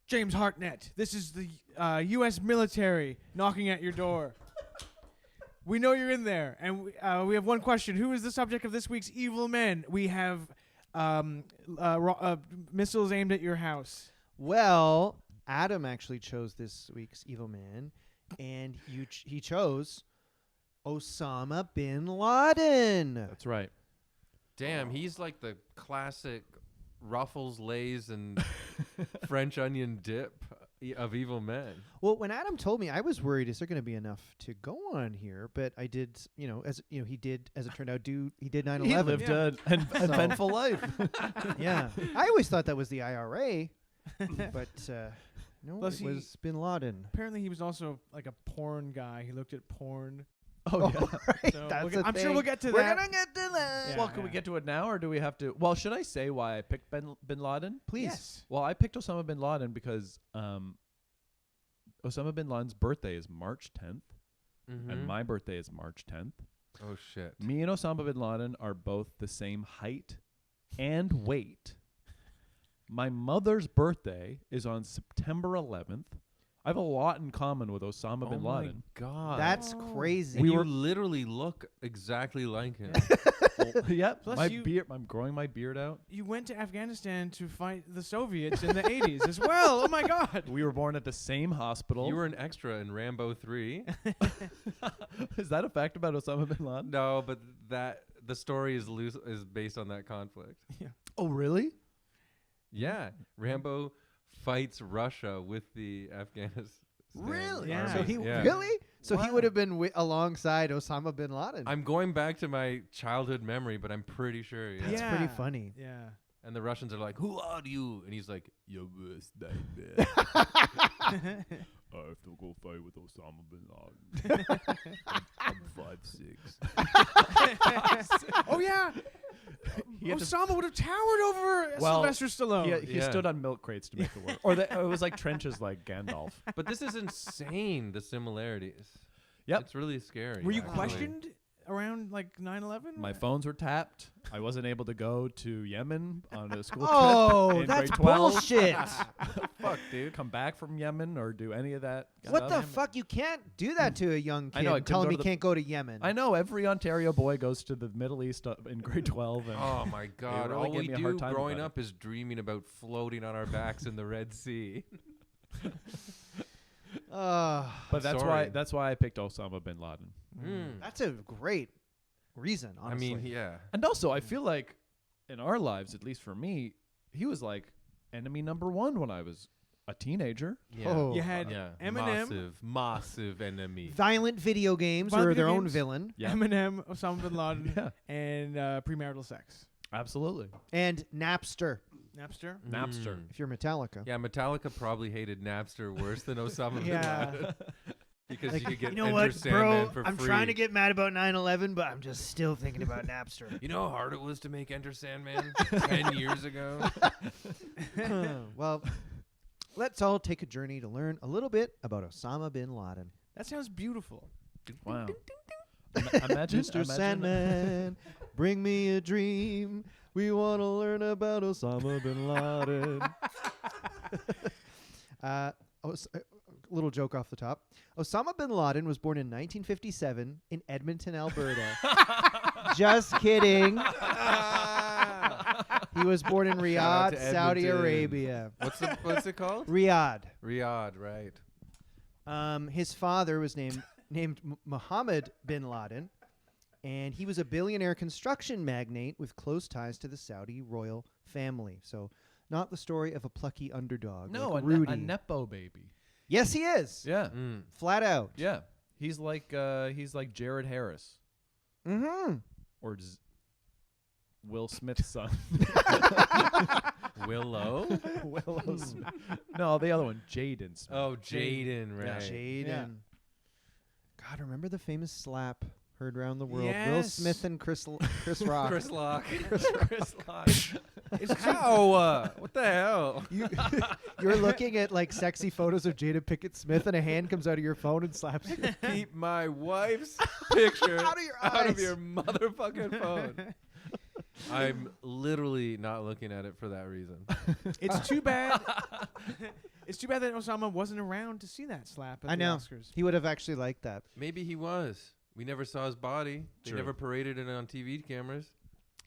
James Hartnett, this is the U.S. military knocking at your door. We know you're in there, and we have one question. Who is the subject of this week's Evil Men? We have missiles aimed at your house. Well, Adam actually chose this week's Evil Man, and he chose Osama Bin Laden. That's right. Damn, he's like the classic Ruffles, Lays, and French onion dip of evil men. Well, when Adam told me, I was worried, is there going to be enough to go on here? But I did, he did, as it turned out, he did 9/11. He lived an eventful life. Yeah. I always thought that was the IRA, but no, Plus it was Bin Laden. Apparently, he was also like a porn guy. He looked at porn. Oh, yeah. Right. So That's I'm sure we'll get to We're that. gonna get to that. Yeah. Well, can we get to it now, or do we have to? Well, should I say why I picked Bin Laden? Please. Yes. Well, I picked Osama Bin Laden because Osama Bin Laden's birthday is March 10th, and my birthday is March 10th. Oh, shit. Me and Osama Bin Laden are both the same height and weight. My mother's birthday is on September 11th. I have a lot in common with Osama Bin Laden. Oh, my God. That's crazy. And you literally look exactly like him. Yep. Plus My you- beard. I'm growing my beard out. You went to Afghanistan to fight the Soviets in the 80s as well. Oh, my God. We were born at the same hospital. You were an extra in Rambo 3. Is that a fact about Osama Bin Laden? No, but the story is based on that conflict. Oh, really? Yeah. Rambo fights Russia with the Afghanistan. Really? Yeah. So he Yeah. really? So he Wow. would have been alongside Osama Bin Laden. I'm going back to my childhood memery, but I'm pretty sure. Yeah. That's pretty funny. Yeah. And the Russians are like, "Who are you?" And he's like, "Your worst nightmare." I have to go fight with Osama Bin Laden. I'm 5'6". Oh, yeah. He had to- Osama would have towered over Sylvester Stallone. He Yeah. stood on milk crates to make it work. Or it was like trenches like Gandalf. But this is insane, the similarities. Yep. It's really scary. Were you actually. questioned around like 9/11? My phones were tapped. I wasn't able to go to Yemen on a school Oh, trip. in that's grade 12. bullshit. Fuck, dude. Come back from Yemen or do any of that. What the stuff. fuck? You can't do that to a young kid. I know, I and couldn't tell him go he to the- can't go to Yemen. I know every Ontario boy goes to the Middle East in grade 12. And Oh my God! really All gave we me a do hard time growing about up is dreaming about floating on our backs in the Red Sea. but Sorry. that's why I picked Osama Bin Laden. That's a great reason, I honestly. mean, yeah. And also, I feel like in our lives, at least for me, he was like enemy number one when I was a teenager. Yeah. Oh. You had Yeah. Eminem, Massive enemy. Violent video games Violent were their video own games. villain. Yeah. Eminem, Osama bin Laden, Yeah. and premarital sex. Absolutely. And Napster, Napster. Napster. if you're Metallica. Yeah, Metallica probably hated Napster worse than Osama bin Yeah. Laden. Because Like, you could get you know Enter what, Sandman bro? for I'm free. trying to get mad about 9/11, but I'm just still thinking about Napster. You know how hard it was to make Enter Sandman 10 years ago? Well, let's all take a journey to learn a little bit about Osama bin Laden. That sounds beautiful. Wow. Imagine, Mr. Sandman, bring me a dream. We want to learn about Osama bin Laden. Little joke off the top. Osama bin Laden was born in 1957 in Edmonton, Alberta. Just kidding. He was born in out Riyadh, to Saudi Edmonton. Arabia. What's it called? Riyadh. Riyadh, right. His father was named Mohammed bin Laden, and he was a billionaire construction magnate with close ties to the Saudi royal family. So, not the story of a plucky underdog. No, like a Rudy. Nepo baby. Yes, he is. Yeah. Flat out. Yeah. He's like Jared Harris Mm-hmm. or Will Smith's son. Willow? Willow Smith. No, the other one, Jaden Smith. Oh, Jaden, right. Jaden. Yeah. God, remember the famous slap heard around the world? Will Yes. Smith and Chris Rock. Chris Lock. Chris Lock. Ow! What the hell? You're looking at like sexy photos of Jada Pinkett Smith, and a hand comes out of your phone and slaps you. Keep my wife's picture Out of your out of eyes. your motherfucking phone. I'm literally not looking at it for that reason. It's too bad. It's too bad that Osama wasn't around to see that slap at I the know. Oscars. He would have actually liked that. Maybe he was. We never saw his body. They True. never paraded it on TV cameras.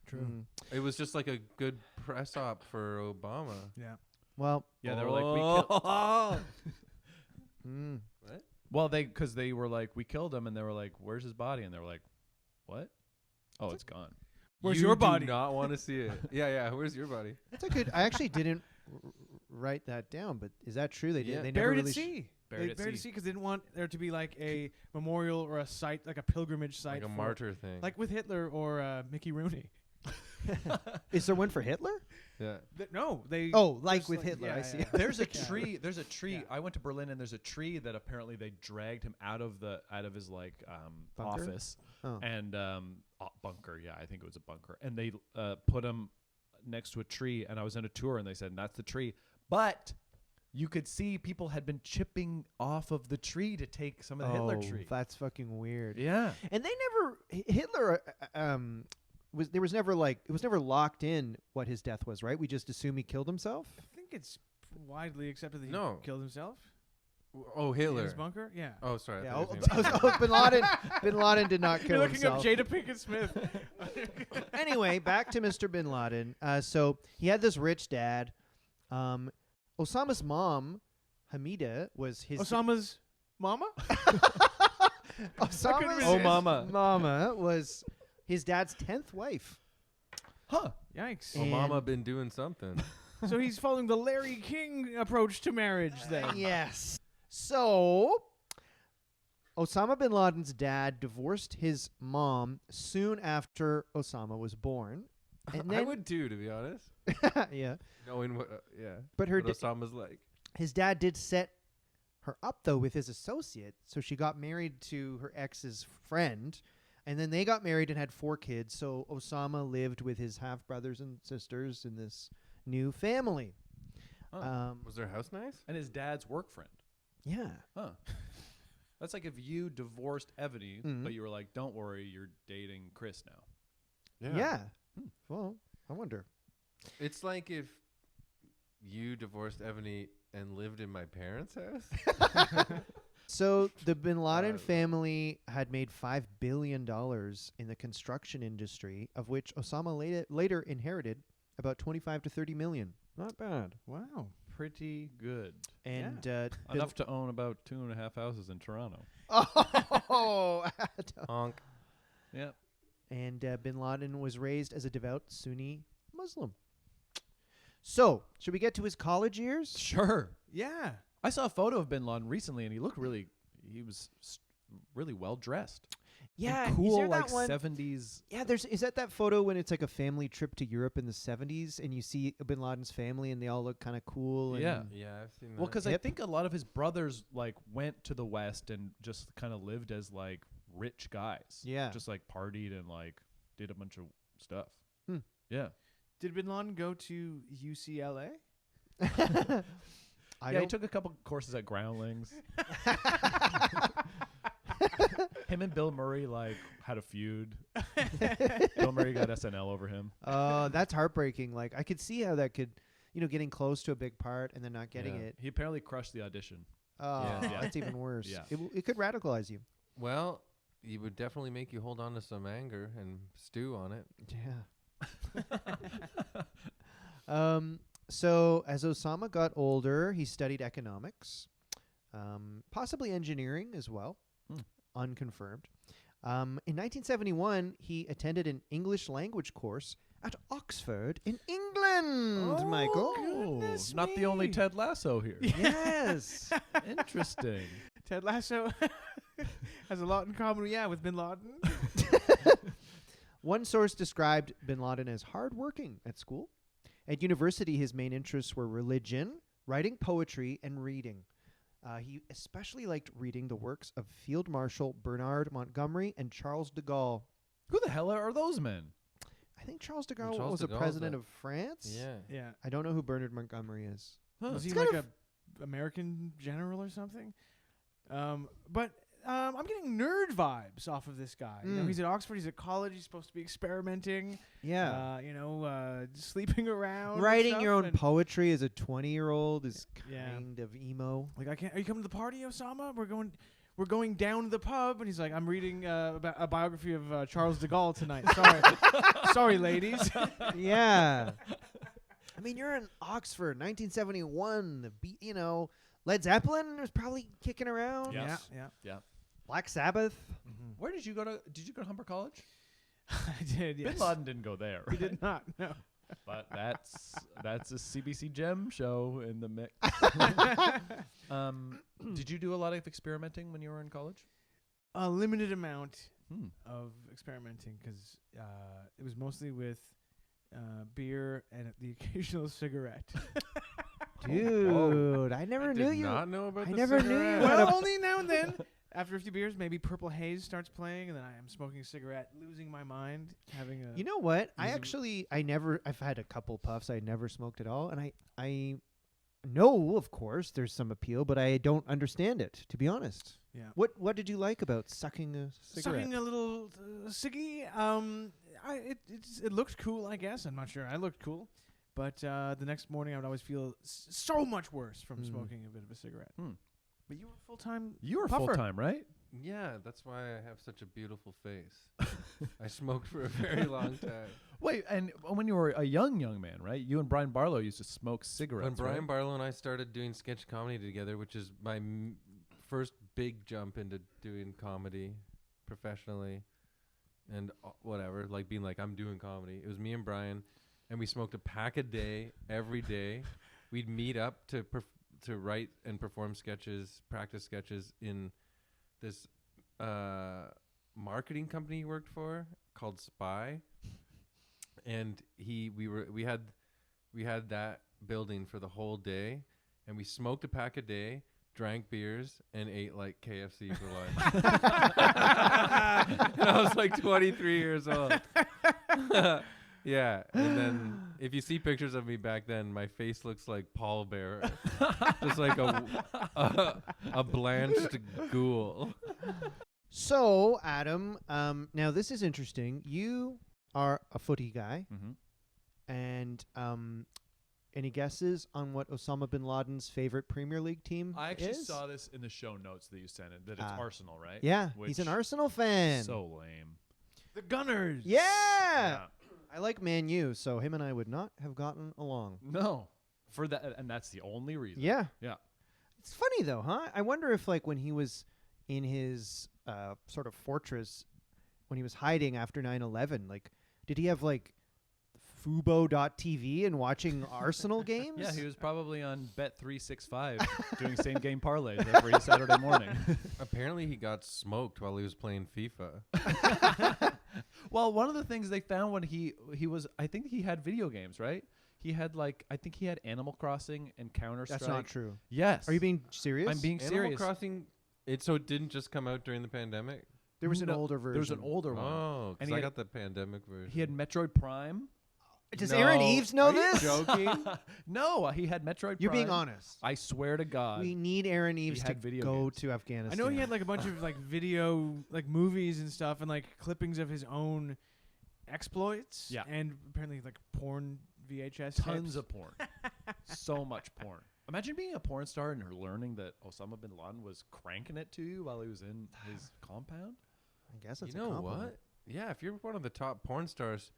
True. It was just like a good press op for Obama. Yeah. Well, Yeah, they were like, we killed. What? Well, because they were like, we killed him, and they were like, where's his body? And they were like, what? Oh, it's gone. Where's you your body? Do not want to see it. Yeah. Where's your body? that's a good. I actually didn't write that down, but is that true? They Yeah. did. They never Buried really at sea. Buried They at buried at sea. sea because they didn't want there to be like a memorial or a site, like a pilgrimage site. Like a for- martyr thing. Like with Hitler or Mickey Rooney. Is there one for Hitler? yeah. No, they. Oh, like just with Hitler. yeah, I see. yeah. There's a Yeah. tree. There's a tree. Yeah. I went to Berlin, and there's a tree that apparently they dragged him out of his like Bunker? office Oh. and bunker. Yeah, I think it was a bunker. And they put him next to a tree. And I was in a tour, and they said that's the tree. But you could see people had been chipping off of the tree to take some of the Hitler tree. That's fucking weird. Yeah. And they never Hitler it was never locked in what his death was, right? We just assume he killed himself. I think it's widely accepted that he No. killed himself Oh, in Hitler. his bunker. Yeah. Oh, sorry. Yeah. I thought you were saying- Bin Laden did not kill You're looking himself. up Jada Pinkett Smith. Anyway, back to Mr. Bin Laden. So he had this rich dad. Osama's mom, Hamida, was his Osama's mama. Osama's resist. Oh, mama. mama was his dad's 10th wife. Huh. Yikes. And- Obama been doing something. So he's following the Larry King approach to marriage then. Yes. So, Osama bin Laden's dad divorced his mom soon after Osama was born. And then, I would too, to be honest. yeah. Knowing what, But her what Osama's like. his dad did set her up, though, with his associate. So she got married to her ex's friend. And then they got married and had 4 kids. So Osama lived with his half-brothers and sisters in this new family. Huh. Was their house nice? And his dad's work friend. Yeah. Huh. That's like if you divorced Ebony, Mhm. but you were like, don't worry, you're dating Chris now. Yeah. Hmm. Well, I wonder. It's like if you divorced Ebony and lived in my parents' house. So the Bin Laden Uh, family had made $5 billion in the construction industry, of which Osama later inherited about 25 to 30 million. Not bad. Wow. Pretty good. And Enough to own about 2.5 houses in Toronto. oh, Adam. Honk. Yep. And Bin Laden was raised as a devout Sunni Muslim. So, should we get to his college years? Sure. Yeah. I saw a photo of Bin Laden recently, and he was really well dressed. Yeah, and is cool there like that one? 70s. Yeah, is that photo when it's like a family trip to Europe in the 70s, and you see Bin Laden's family, and they all look kind of cool. And Yeah. Yeah, I've seen that. Well, because I Hip. think a lot of his brothers like went to the West and just kind of lived as like rich guys. Yeah. Just like partied and like did a bunch of stuff. Hmm. Yeah. Did Bin Laden go to UCLA? I He don't. took a couple courses at Groundlings. Him and Bill Murray like had a feud. Bill Murray got SNL over him. That's heartbreaking. Like I could see how that could, getting close to a big part and then not getting Yeah. it. He apparently crushed the audition. Oh, Yeah. that's even worse. Yeah. It could radicalize you. Well, it would definitely make you hold on to some anger and stew on it. Yeah. So as Osama got older, he studied economics, possibly engineering as well, unconfirmed. In 1971, he attended an English language course at Oxford in England, Michael. Goodness Not the only me. Ted Lasso here. Yes. Interesting. Ted Lasso has a lot in common, with Bin Laden. One source described Bin Laden as hardworking at school. At university, his main interests were religion, writing poetry, and reading. He especially liked reading the works of Field Marshal Bernard Montgomery and Charles de Gaulle. Who the hell are those men? I think Charles de Gaulle Charles was de a Gaulle's president a- of France. Yeah. Yeah. I don't know who Bernard Montgomery is. Huh. Was he It's like kind a American general or something? But I'm getting nerd vibes off of this guy. You know, Mm. he's at Oxford. He's at college. He's supposed to be experimenting. Yeah. Sleeping around. and Writing stuff, your own and poetry as a 20-year-old is Yeah. kind of emo. Like, I can't. Are you coming to the party, Osama? We're going down to the pub, and he's like, I'm reading about a biography of Charles de Gaulle tonight. Sorry, ladies. Yeah. I mean, you're in Oxford, 1971. Led Zeppelin was probably kicking around. Yes. Yeah. Black Sabbath. Mm-hmm. Where did you go to? Did you go to Humber College? I did. Yes. Bin Laden didn't go there. He did not. No. But that's a CBC Gem show in the mix. Did you do a lot of experimenting when you were in college? A limited amount Hmm. of experimenting because it was mostly with beer and the occasional cigarette. Dude, I never I knew did you. not know about I the never knew cigarette. you had Well, only now and then. After a few beers, maybe Purple Haze starts playing, and then I am smoking a cigarette, losing my mind, having a. You know what? Easy- I've had a couple puffs. I never smoked at all. And I know, of course, there's some appeal, but I don't understand it, to be honest. Yeah. What did you like about sucking a cigarette? Sucking a little ciggy. It looked cool, I guess. I'm not sure. I looked cool. But the next morning, I would always feel so much worse from smoking a bit of a cigarette. Hmm. But you were full-time. You were puffer. full time, right? Yeah, that's why I have such a beautiful face. I smoked for a very long time. Wait, and when you were a young man, right? You and Brian Barlow used to smoke cigarettes. When Brian right? Barlow and I started doing sketch comedy together, which is my first big jump into doing comedy professionally and whatever, like being like, I'm doing comedy. It was me and Brian, and we smoked a pack a day every day. We'd meet up to write and perform sketches, practice sketches in this marketing company he worked for called Spy. And we had that building for the whole day, and we smoked a pack a day, drank beers, and ate like KFC for lunch. And I was like 23 years old. Yeah, and then if you see pictures of me back then, my face looks like Paul Bearer, just like a blanched ghoul. So, Adam, now this is interesting. You are a footy guy, Mm-hmm. and any guesses on what Osama bin Laden's favorite Premier League team I actually is? saw this in the show notes that you sent in, that it's Arsenal, right? Yeah, he's an Which- Arsenal fan. So lame. The Gunners. Yeah. I like Man U, so him and I would not have gotten along. No. For that, and that's the only reason. Yeah. Yeah. It's funny though, huh? I wonder if like when he was in his sort of fortress, when he was hiding after 9/11, like did he have like Fubo.tv and watching Arsenal games? Yeah, he was probably on Bet365 doing same game parlays every Saturday morning. Apparently, he got smoked while he was playing FIFA. Well, one of the things they found when he was, I think he had video games, right? He had I think he had Animal Crossing and Counter-Strike. That's not true. Yes. Are you being serious? I'm being Animal serious. Crossing, so it didn't just come out during the pandemic? There was an No, older version. There was an older one. Oh, And because he I had- got the pandemic version. He had Metroid Prime. Does No. Aaron Eves know Are you this? joking? No, he had Metroid You're Prime. being honest. I swear to God. We need Aaron Eves to had video go games. to Afghanistan. I know he had like a bunch of like video, like movies and stuff, and like clippings of his own exploits. Yeah. And apparently like porn VHS Tons tapes. of porn. So much porn. Imagine being a porn star and learning that Osama bin Laden was cranking it to you while he was in his compound. I guess that's You a know compliment. what? Yeah, if you're one of the top porn stars,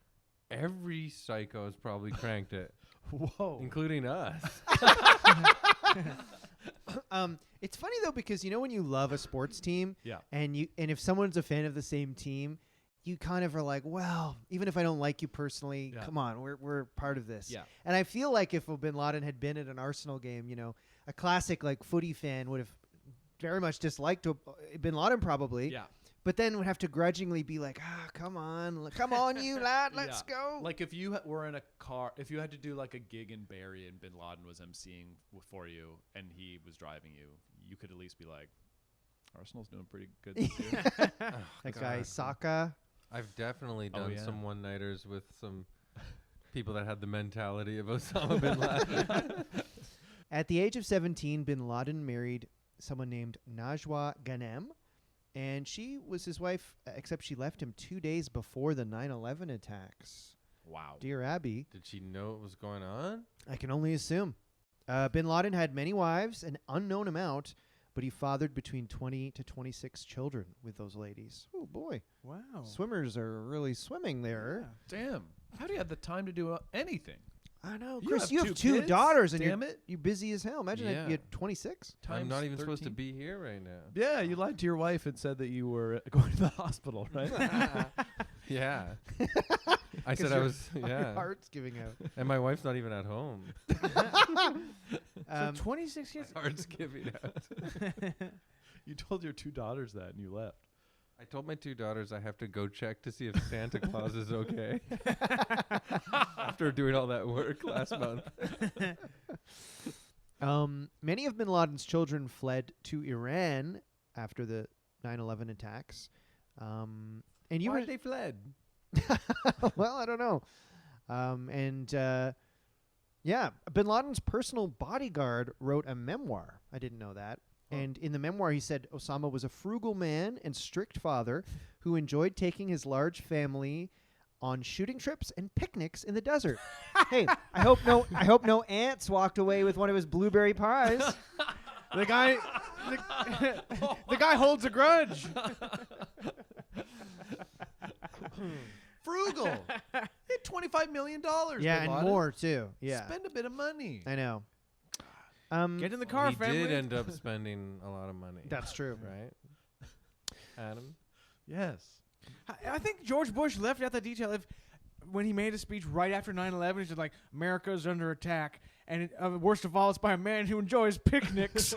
every psycho has probably cranked it, Whoa. including us. It's funny though because you know when you love a sports team, Yeah. and if someone's a fan of the same team, you kind of are like, well, even if I don't like you personally, Yeah. come on, we're part of this. Yeah. And I feel like if Bin Laden had been at an Arsenal game, you know, a classic like footy fan would have very much disliked Bin Laden probably. Yeah. But then would have to grudgingly be like, come on, you lad, let's Yeah. go. Like if you were in a car, if you had to do like a gig in Barrie and bin Laden was emceeing for you and he was driving you, you could at least be like, Arsenal's doing pretty good this year. that guy God. Saka. I've definitely Oh, done yeah. some one-nighters with some people that had the mentality of Osama bin Laden. At the age of 17, Bin Laden married someone named Najwa Ghanem, And she was his wife, except she left him 2 days before the 9/11 attacks. Wow. Dear Abby, Did she know what was going on? I can only assume. Bin Laden had many wives, an unknown amount, but he fathered between 20 to 26 children with those ladies. Oh, boy. Wow. Swimmers are really swimming there. Damn. How do you have the time to do anything? I know. You Chris, have you two have two kids? daughters, and Damn you're, it. you're busy as hell. Imagine that Yeah. you had 26. I'm not Times even supposed to 13? be here right now. Yeah, you lied to your wife and said that you were going to the hospital, right? Yeah. I said 'Cause I your- was. Your Yeah. heart's giving out. And my wife's not even at home. So 26 kids. Heart's giving out. You told your 2 daughters that and you left. I told my 2 daughters I have to go check to see if Santa Claus is okay. After doing all that work last month. Many of bin Laden's children fled to Iran after the 9/11 attacks. And you Why were they fled? well, I don't know. Yeah, bin Laden's personal bodyguard wrote a memoir. I didn't know that. And in the memoir, he said Osama was a frugal man and strict father who enjoyed taking his large family on shooting trips and picnics in the desert. Hey, I hope no ants walked away with one of his blueberry pies. The guy, the guy holds a grudge. Frugal. He had $25 million. Yeah, Bin and Laden. more too. Yeah, Spend a bit of money. I know. Get in the car, He family. did end up spending a lot of money. That's true. Right? Adam? Yes. I think George Bush left out the detail. If when he made a speech right after 9/11, he said like America's under attack, and worst of all, it's by a man who enjoys picnics.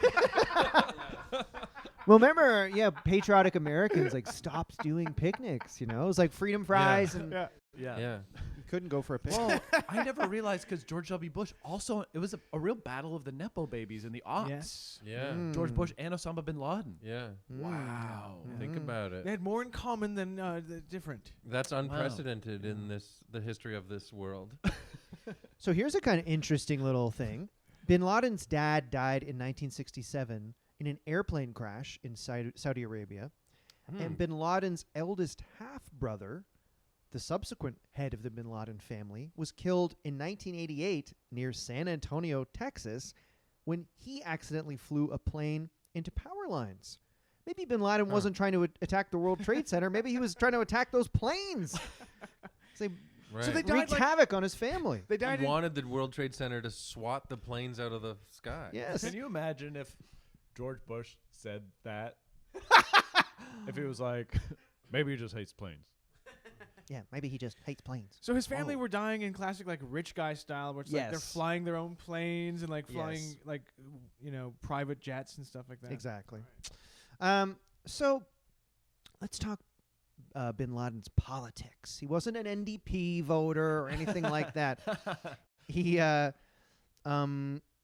Well, remember, patriotic Americans stopped doing picnics. It was like freedom fries, and Yeah. Yeah. you couldn't go for a picnic. Well, I never realized because George W. Bush also, it was a real battle of the Nepo babies and the aughts. Yes. Yeah. George Bush and Osama bin Laden. Yeah. Wow. Think about it. They had more in common than different. That's unprecedented in the history of this world. So here's a kind of interesting little thing. Bin Laden's dad died in 1967 in an airplane crash in Saudi Arabia. And Bin Laden's eldest half-brother, the subsequent head of the Bin Laden family, was killed in 1988 near San Antonio, Texas, when he accidentally flew a plane into power lines. Maybe Bin Laden wasn't trying to attack the World Trade Center. Maybe he was trying to attack those planes. They Right. So they wreaked died havoc on his family. They died. He wanted the World Trade Center to swat the planes out of the sky. Yes. Can you imagine if George Bush said that? If he was like, maybe he just hates planes. Yeah, maybe he just hates planes. So his family were dying in classic rich guy style, where it's like they're Yes. flying their own planes and flying Yes. private jets and stuff like that. Exactly. So let's talk Bin Laden's politics. He wasn't an NDP voter or anything like that. He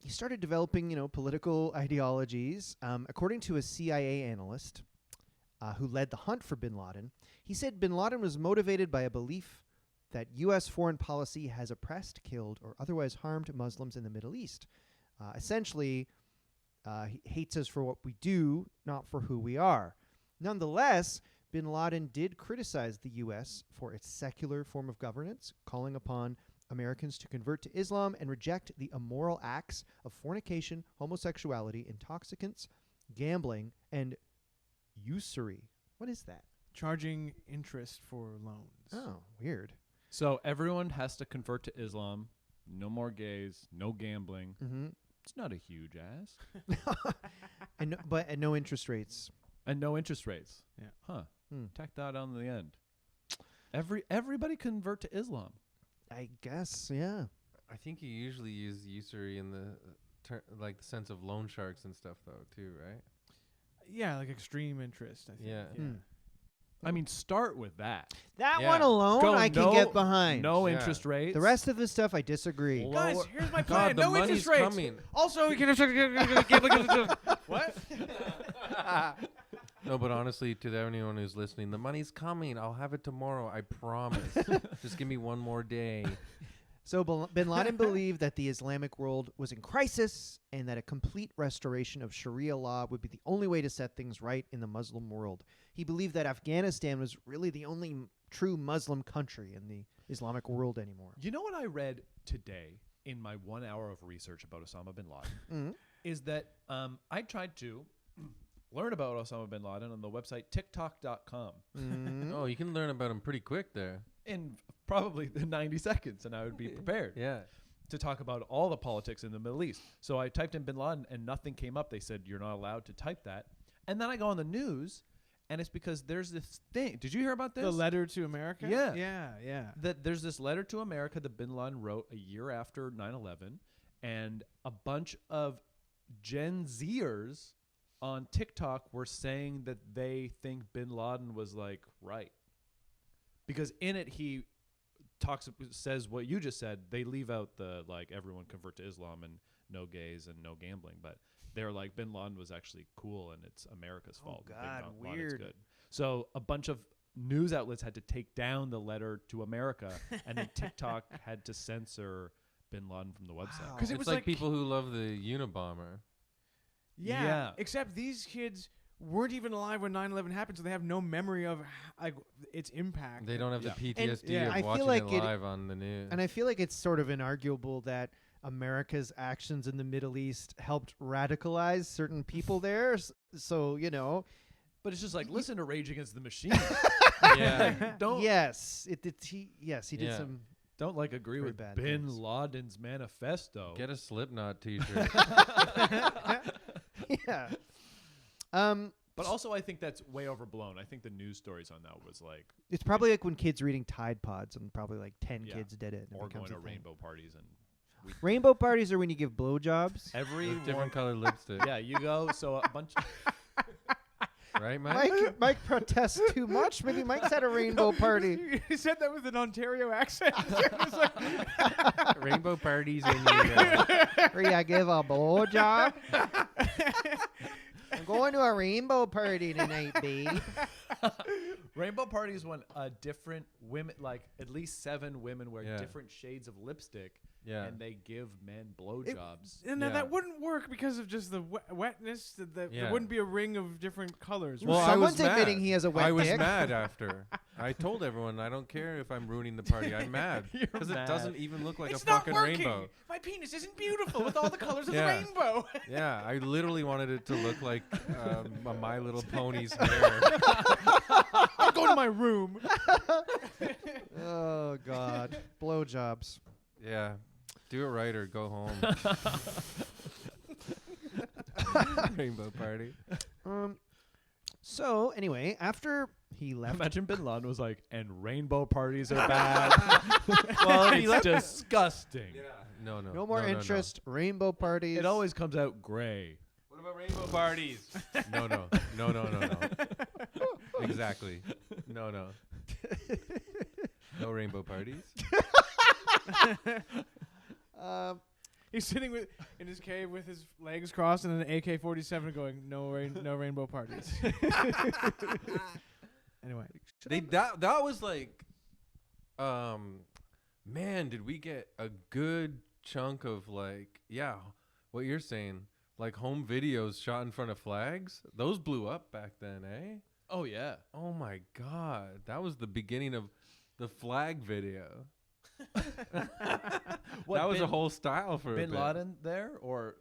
started developing, political ideologies. According to a CIA analyst who led the hunt for Bin Laden, he said Bin Laden was motivated by a belief that U.S. foreign policy has oppressed, killed, or otherwise harmed Muslims in the Middle East. Essentially, he hates us for what we do, not for who we are. Nonetheless, Bin Laden did criticize the U.S. for its secular form of governance, calling upon Americans to convert to Islam and reject the immoral acts of fornication, homosexuality, intoxicants, gambling, and usury. What is that? Charging interest for loans. Oh, weird. So everyone has to convert to Islam. No more gays. No gambling. Mm-hmm. It's not a huge ask. and no interest rates. And no interest rates. Yeah. Huh. Hmm. Tack that on the end. Everybody convert to Islam. I guess, yeah. I think you usually use usury in the the sense of loan sharks and stuff, though, too, right? Yeah, like extreme interest. I think. Yeah. Hmm. I mean, start with that. That Yeah. one alone Go I can no- get behind. No Yeah. interest rates. The rest of the stuff I disagree. Well, Guys, Lower- here's my God, plan. the No money's interest rates. coming. Also, we can what? No, but honestly, to anyone who's listening, the money's coming. I'll have it tomorrow. I promise. Just give me one more day. So bin Laden believed that the Islamic world was in crisis and that a complete restoration of Sharia law would be the only way to set things right in the Muslim world. He believed that Afghanistan was really the only true Muslim country in the Islamic world anymore. You know what I read today in my 1 hour of research about Osama bin Laden is that I tried to learn about Osama bin Laden on the website TikTok.com. Oh, you can learn about him pretty quick there. In probably the 90 seconds, and I would be prepared to talk about all the politics in the Middle East. So I typed in bin Laden, and nothing came up. They said, you're not allowed to type that. And then I go on the news, and it's because there's this thing. Did you hear about this? The letter to America? Yeah. Yeah. That there's this letter to America that bin Laden wrote a year after 9/11, and a bunch of Gen Zers on TikTok were saying that they think bin Laden was like right. Because in it he says what you just said. They leave out the like everyone convert to Islam and no gays and no gambling, but they're like bin Laden was actually cool and it's America's fault. God, Bin Laden's weird. good. So a bunch of news outlets had to take down the letter to America, and then TikTok had to censor bin Laden from the website. Wow. Because it It's was like like people who love the Unabomber. Yeah. Except these kids weren't even alive when 9/11 happened, so they have no memory of like its impact. They don't have Yeah. the PTSD And, of I feel watching like it live on the news. And I feel like it's sort of inarguable that America's actions in the Middle East helped radicalize certain people there. So, But it's just like listen to Rage Against the Machine. yeah. Don't yes, he did Yeah. some. don't like agree Very with bad bin things. Laden's manifesto. Get a Slipknot t-shirt. Yeah. But also, I think that's way overblown. I think the news stories on that was like, It's probably like when kids reading Tide Pods, and probably like 10 Yeah. kids did it. And it or becomes going a to thing. rainbow parties and Rainbow parties are when you give blowjobs. every With different one- colored lipstick. Yeah, you go. So a bunch. Right, Mike? Mike protests too much. Maybe Mike's at a rainbow party. You said that with an Ontario accent. It was like, Rainbow parties in the Where you give a blowjob. I'm going to a rainbow party tonight, B. Rainbow parties when different women, like at least 7 women, wear Yeah. different shades of lipstick, Yeah. and they give men blowjobs. and now Yeah. that wouldn't work because of just the wetness. There Yeah. wouldn't be a ring of different colors. Well, Someone's I was admitting mad. he has a wet I was dick. mad after. I told everyone I don't care if I'm ruining the party. I'm mad You're because it mad. doesn't even look like it's a not fucking working. rainbow. My penis isn't beautiful with all the colors of Yeah. the rainbow. Yeah, I literally wanted it to look like a My Little Pony's hair. I'll go to my room. Oh, God. Blowjobs. Yeah, do it right or go home. Rainbow party. So, anyway, after he left... Imagine bin Laden was like, and rainbow parties are bad. Well, it's disgusting. No. No more interest. Rainbow parties. It always comes out gray. What about rainbow parties? No. Exactly. No. No rainbow parties. He's sitting in his cave with his legs crossed and an AK-47 going, no rainbow parties. Anyway. That was like, man, did we get a good chunk of like, yeah, what you're saying, like home videos shot in front of flags? Those blew up back then, eh? Oh yeah. Oh my God, that was the beginning of the flag video. That was a whole style for a Bin bit. Laden there, or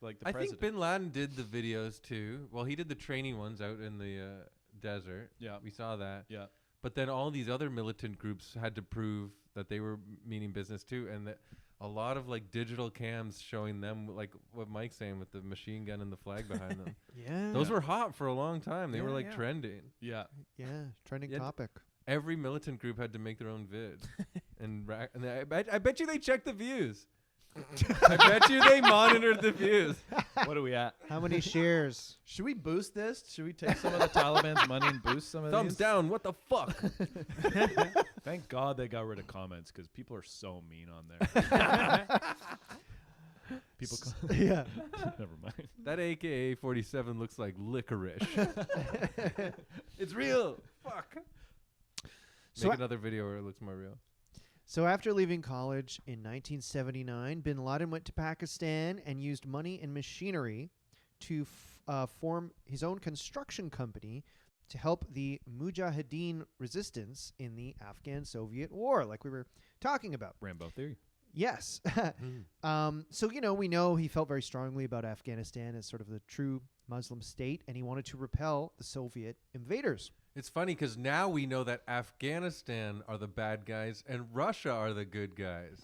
like the I president? think Bin Laden did the videos too. Well, he did the training ones out in the desert. Yeah. We saw that. Yeah. But then all these other militant groups had to prove that they were meaning business too, and that a lot of like digital cams showing them, like what Mike's saying with the machine gun and the flag behind them. Yeah. Those were hot for a long time. They were Yeah, like yeah. trending. Yeah. Yeah, trending Yeah, topic. Every militant group had to make their own vid, and I bet you they checked the views. I bet you they monitored the views. What are we at? How many shares? Should we boost this? Should we take some of the Taliban's money and boost some of Thumbs these? down. What the fuck? Thank God they got rid of comments because people are so mean on there. People. Yeah. Never mind. That AK-47 looks like licorice. It's real. Fuck. So Make I- another video where it looks more real. So after leaving college in 1979, Bin Laden went to Pakistan and used money and machinery to form his own construction company to help the Mujahideen resistance in the Afghan-Soviet War, like we were talking about. Rambo theory. Yes. So, we know he felt very strongly about Afghanistan as sort of the true Muslim state, and he wanted to repel the Soviet invaders. It's funny because now we know that Afghanistan are the bad guys and Russia are the good guys.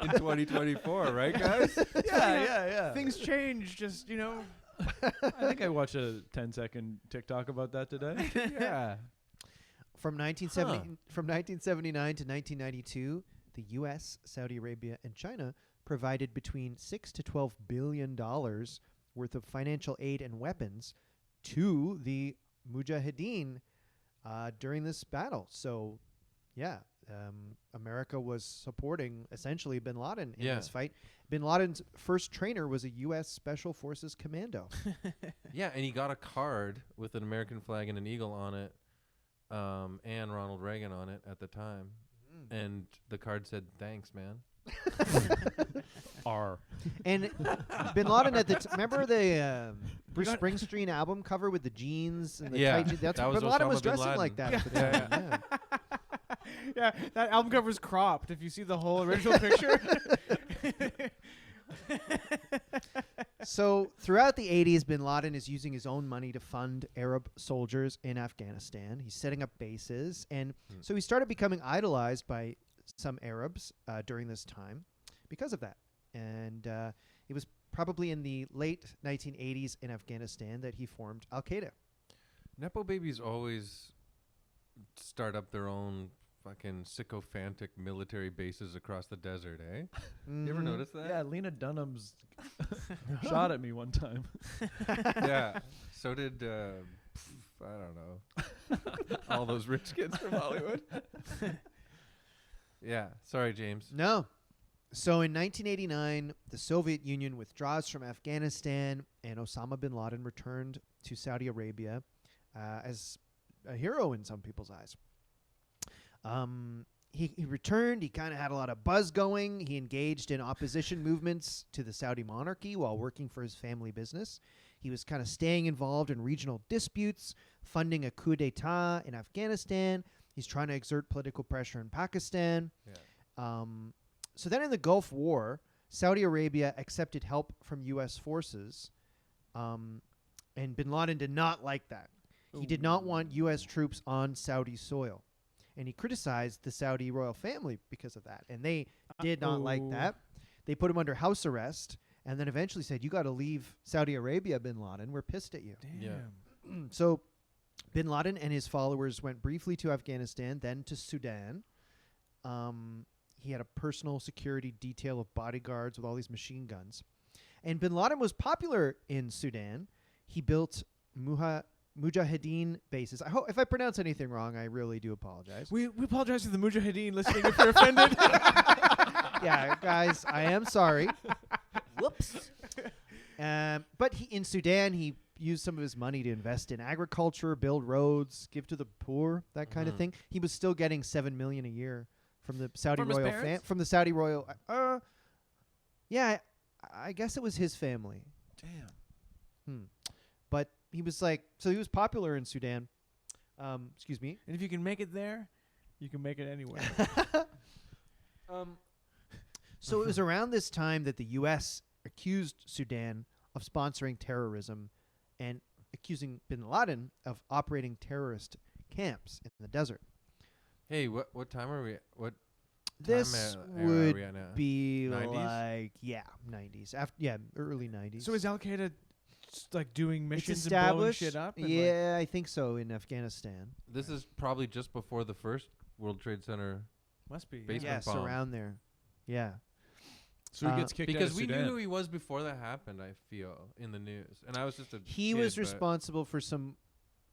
In 2024, right, guys? Yeah. Things change. Just I think I watched a 10-second TikTok about that today. Yeah. From 1979 to 1992, the U.S., Saudi Arabia, and China provided between $6 to $12 billion worth of financial aid and weapons to the Mujahideen during this battle. So, America was supporting essentially Bin Laden in this fight. Bin Laden's first trainer was a U.S. Special Forces commando. Yeah, and he got a card with an American flag and an eagle on it, and Ronald Reagan on it at the time. And the card said, "Thanks, man." R. And Bin Laden at the remember the Bruce Springsteen album cover with the jeans and the tight jeans? That's that Bin was Laden Osama was bin dressing Laden. like that at the time. Yeah. yeah, that album cover's cropped. If you see the whole original picture. So throughout the 80s, Bin Laden is using his own money to fund Arab soldiers in Afghanistan. He's setting up bases, and so he started becoming idolized by some Arabs during this time because of that. And it was probably in the late 1980s in Afghanistan that he formed Al-Qaeda. Nepo babies always start up their own fucking sycophantic military bases across the desert, eh? You ever notice that? Yeah, Lena Dunham's shot at me one time. Yeah. So did, I don't know, all those rich kids from Hollywood. Yeah. Sorry, James. No. So in 1989, the Soviet Union withdraws from Afghanistan, and Osama bin Laden returned to Saudi Arabia as a hero in some people's eyes. He returned. He kind of had a lot of buzz going. He engaged in opposition movements to the Saudi monarchy while working for his family business. He was kind of staying involved in regional disputes, funding a coup d'etat in Afghanistan. He's trying to exert political pressure in Pakistan. Yeah. So then in the Gulf War, Saudi Arabia accepted help from U.S. forces, and bin Laden did not like that. He did not want U.S. troops on Saudi soil. And he criticized the Saudi royal family because of that. And they did not like that. They put him under house arrest and then eventually said, "You got to leave Saudi Arabia, bin Laden. We're pissed at you." Damn. Yeah. So bin Laden and his followers went briefly to Afghanistan, then to Sudan. He had a personal security detail of bodyguards with all these machine guns. And bin Laden was popular in Sudan. He built Mujahideen bases. I hope if I pronounce anything wrong, I really do apologize. We apologize to the Mujahideen listening if you're offended. Yeah, guys, I am sorry. Whoops. But in Sudan, he used some of his money to invest in agriculture, build roads, give to the poor, that kind of thing. He was still getting $7 million a year from the Saudi From his royal parents? from the Saudi royal. Yeah, I guess it was his family. Damn. But he was so he was popular in Sudan. Excuse me. And if you can make it there, you can make it anywhere. So it was around this time that the U.S. accused Sudan of sponsoring terrorism and accusing bin Laden of operating terrorist camps in the desert. Hey, what time are we at? What This time era are would we at now? be 90s? 90s. Early 90s. So is Al Qaeda doing it's missions and blowing established? shit up? And Yeah, I think so in Afghanistan. This is probably just before the first World Trade Center. must be. Basement Yes, bomb. around there. Yeah. So he gets kicked out Because of we Sudan. knew who he was before that happened, I feel, in the news. And I was just a He kid, was but- responsible for some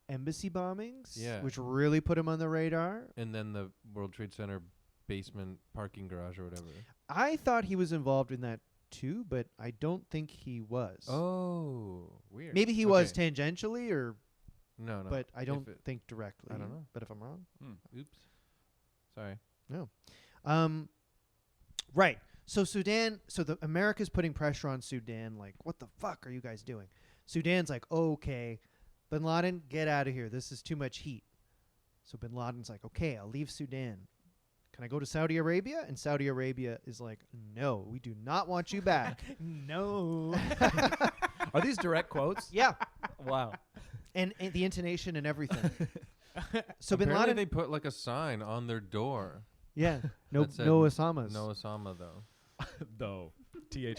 embassy bombings, Yeah. which really put him on the radar. And then the World Trade Center basement parking garage or whatever. I thought he was involved in that too, but I don't think he was. Oh, weird. Maybe he was tangentially or No. but I don't it- think directly. I don't know. But if I'm wrong. Oops. Sorry. Right. So Sudan, the America's putting pressure on Sudan, like, what the fuck are you guys doing? Sudan's like, okay, Bin Laden, get out of here. This is too much heat. So Bin Laden's like, okay, I'll leave Sudan. Can I go to Saudi Arabia? And Saudi Arabia is like, no, we do not want you back. No. Are these direct quotes? Yeah. Wow. And the intonation and everything. So Bin Apparently Laden, they put like a sign on their door. yeah, no, that said no Osamas. No Osama though. Though. THO.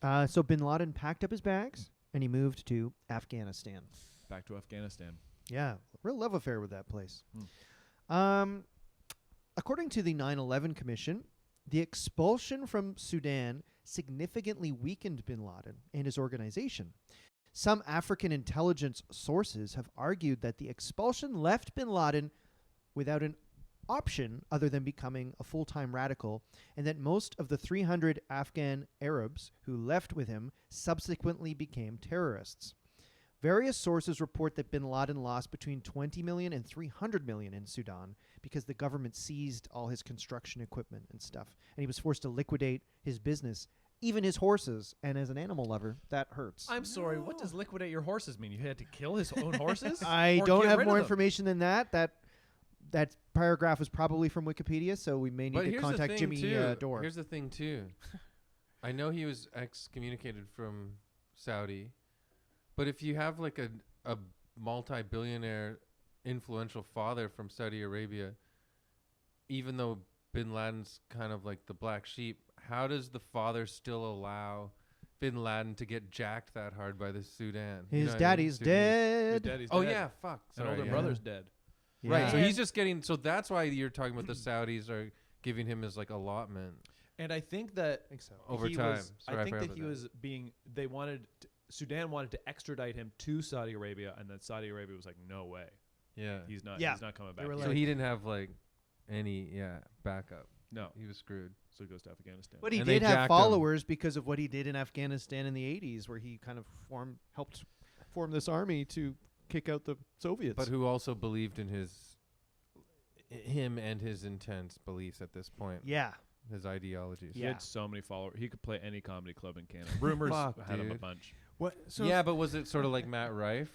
Yeah. So Bin Laden packed up his bags and he moved to Afghanistan. Back to Afghanistan. Yeah, real love affair with that place. Hmm. According to the 9/11 Commission, the expulsion from Sudan significantly weakened Bin Laden and his organization. Some African intelligence sources have argued that the expulsion left Bin Laden without an option other than becoming a full-time radical, and that most of the 300 Afghan Arabs who left with him subsequently became terrorists. Various sources report that Bin Laden lost between 20 million and 300 million in Sudan because the government seized all his construction equipment and stuff, and he was forced to liquidate his business, even his horses. And as an animal lover, that hurts. I'm sorry, what does liquidate your horses mean? You had to kill his own horses? I Or don't get have rid more of them? information than that. That paragraph was probably from Wikipedia, so we may need But to here's contact the thing Jimmy too. Dore. Here's the thing too. I know he was excommunicated from Saudi, but if you have like a multi-billionaire influential father from Saudi Arabia, even though Bin Laden's kind of like the black sheep, how does the father still allow Bin Laden to get jacked that hard by the Sudan? You know His what I mean? daddy's Sudanese. dead. Daddy's Oh dead. yeah, fuck. And Sorry, older yeah. brother's dead. Yeah. Right. So Yeah. he's just getting. So that's why you're talking about the Saudis are giving him his like allotment And I think that I think so. over he time. was- Sorry, I think forgot that he about was being. Sudan wanted to extradite him to Saudi Arabia, and then Saudi Arabia was like, "No way, Yeah. he's not. Yeah. He's not coming They back." were here." So like- he didn't have like any backup. No, He was screwed. so he goes to Afghanistan. But he And they did have jacked him. followers because of what he did in Afghanistan in the 80s, where he kind of helped form this army to kick out the Soviets. But who also believed in him and his intense beliefs at this point. yeah. His ideologies. He Yeah. had so many followers. He could play any comedy club in Canada. Rumors Fuck, had him a dude. bunch. What? So Yeah, but was it sort of like Matt Rife,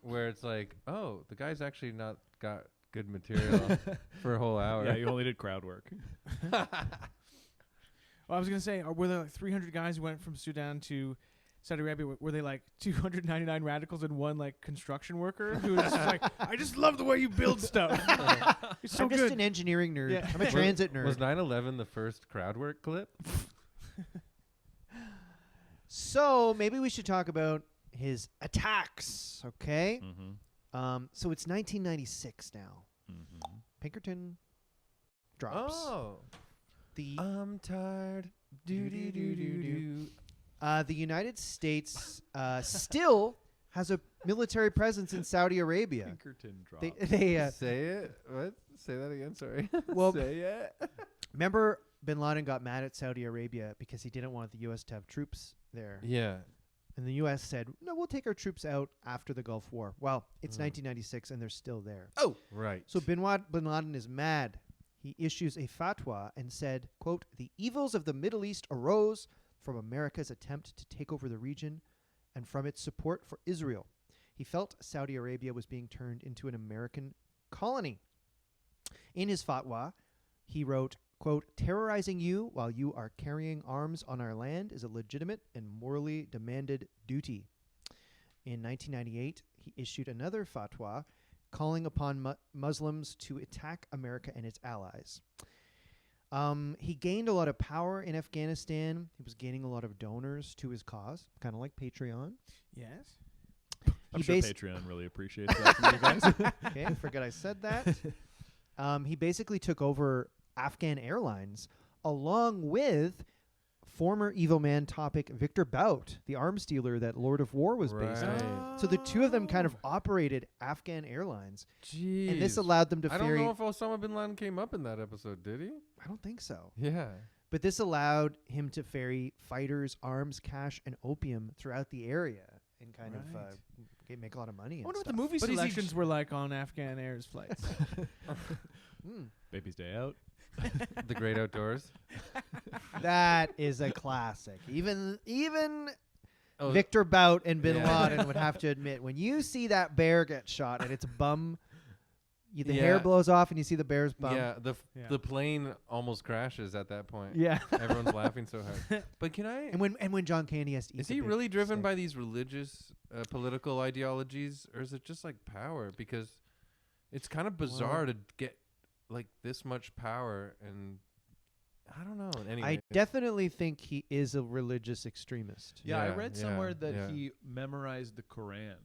where it's like, oh, the guy's actually not got good material for a whole hour? Yeah, he only did crowd work. Well, I was gonna say, were there like 300 guys who went from Sudan to Saudi Arabia? Were they like 299 radicals and one like construction worker who was just like, I just love the way you build stuff. It's so I'm just good. an engineering nerd. Yeah. I'm a transit nerd. Was 9/11 the first crowd work clip? So maybe we should talk about his attacks, okay? Mm-hmm. So it's 1996 now. Mm-hmm. Pinkerton drops. Oh, The I'm tired. Do do do do do. the United States still has a military presence in Saudi Arabia. Pinkerton drop. They Say it. What? Say that again. Sorry. well, Say it. remember Bin Laden got mad at Saudi Arabia because he didn't want the U.S. to have troops there. Yeah. And the U.S. said, no, we'll take our troops out after the Gulf War. Well, it's Mm. 1996 and they're still there. Right. So Bin Laden is mad. He issues a fatwa and said, quote, the evils of the Middle East arose from America's attempt to take over the region and from its support for Israel. He felt Saudi Arabia was being turned into an American colony. In his fatwa, he wrote, quote, terrorizing you while you are carrying arms on our land is a legitimate and morally demanded duty. In 1998, he issued another fatwa calling upon Muslims to attack America and its allies. He gained a lot of power in Afghanistan. He was gaining a lot of donors to his cause, kind of like Patreon. Yes. I'm he sure bas- Patreon really appreciates that from you guys. Okay, I forgot I said that. He basically took over Afghan Airlines along with former Evil Man topic Victor Bout, the arms dealer that Lord of War was based on. Right. So the two of them kind of operated Afghan Airlines, Jeez. and this allowed them to I don't ferry. know if Osama bin Laden came up in that episode, did he? I don't think so. Yeah. But this allowed him to ferry fighters, arms, cash, and opium throughout the area and kind of Right. make a lot of money. I And wonder what stuff. the movie But is he selections were like on Afghan Air's flights. Baby's Day Out. The Great Outdoors. That is a classic. Even Oh, Victor Bout and Bin Yeah. Laden would have to admit, when you see that bear get shot and its bum, the Yeah. hair blows off and you see the bear's bum. yeah, Yeah. the plane almost crashes at that point. Yeah. Everyone's laughing so hard. But can I? And when John Candy has to eat Is the he big really driven steak. by these religious, political ideologies, or is it just like power? Because it's kind of bizarre to get like this much power, and I don't know. Anyway, I definitely think he is a religious extremist. Yeah, I Yeah, read yeah, somewhere that yeah. he memorized the Quran,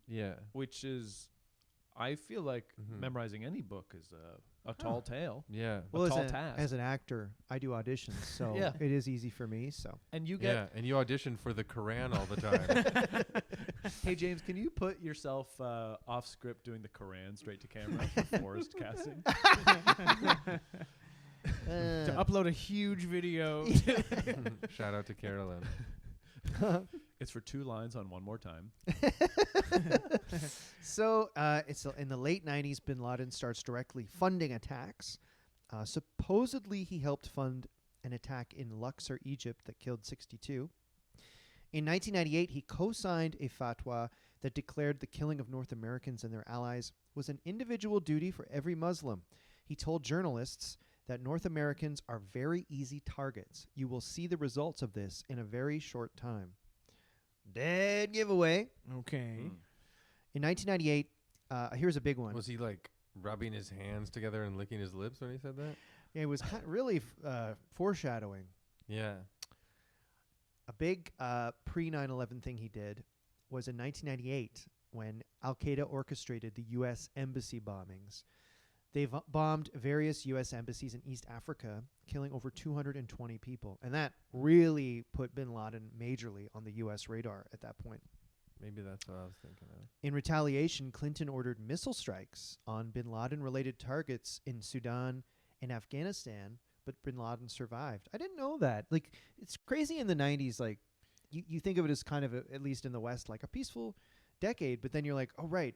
yeah. which is, I feel like Mhm. memorizing any book is a tall tale. Yeah. Well, tall as task. an actor, I do auditions, so Yeah. it is easy for me. So And you get, Yeah, and you audition for the Quran all the time. hey James, can you put yourself off script doing the Quran straight to camera for forest casting? To upload a huge video. Shout out to Carolyn. It's for 2 lines on One More Time. So it's in the late 90s, Bin Laden starts directly funding attacks. Supposedly, he helped fund an attack in Luxor, Egypt that killed 62. In 1998, he co-signed a fatwa that declared the killing of North Americans and their allies was an individual duty for every Muslim. He told journalists that North Americans are very easy targets. You will see the results of this in a very short time. Dead giveaway. Okay. In 1998, here's a big one. Was he like rubbing his hands together and licking his lips when he said that? Yeah, it was really foreshadowing. Yeah. A big pre 9/11 thing he did was in 1998 when Al Qaeda orchestrated the U.S. embassy bombings. They bombed various U.S. embassies in East Africa, killing over 220 people. And that really put bin Laden majorly on the U.S. radar at that point. Maybe that's what I was thinking of. In retaliation, Clinton ordered missile strikes on bin Laden-related targets in Sudan and Afghanistan, but bin Laden survived. I didn't know that. Like, it's crazy in the 90s. Like, you think of it as kind of, at least in the West, like a peaceful decade, but then you're like, oh, right,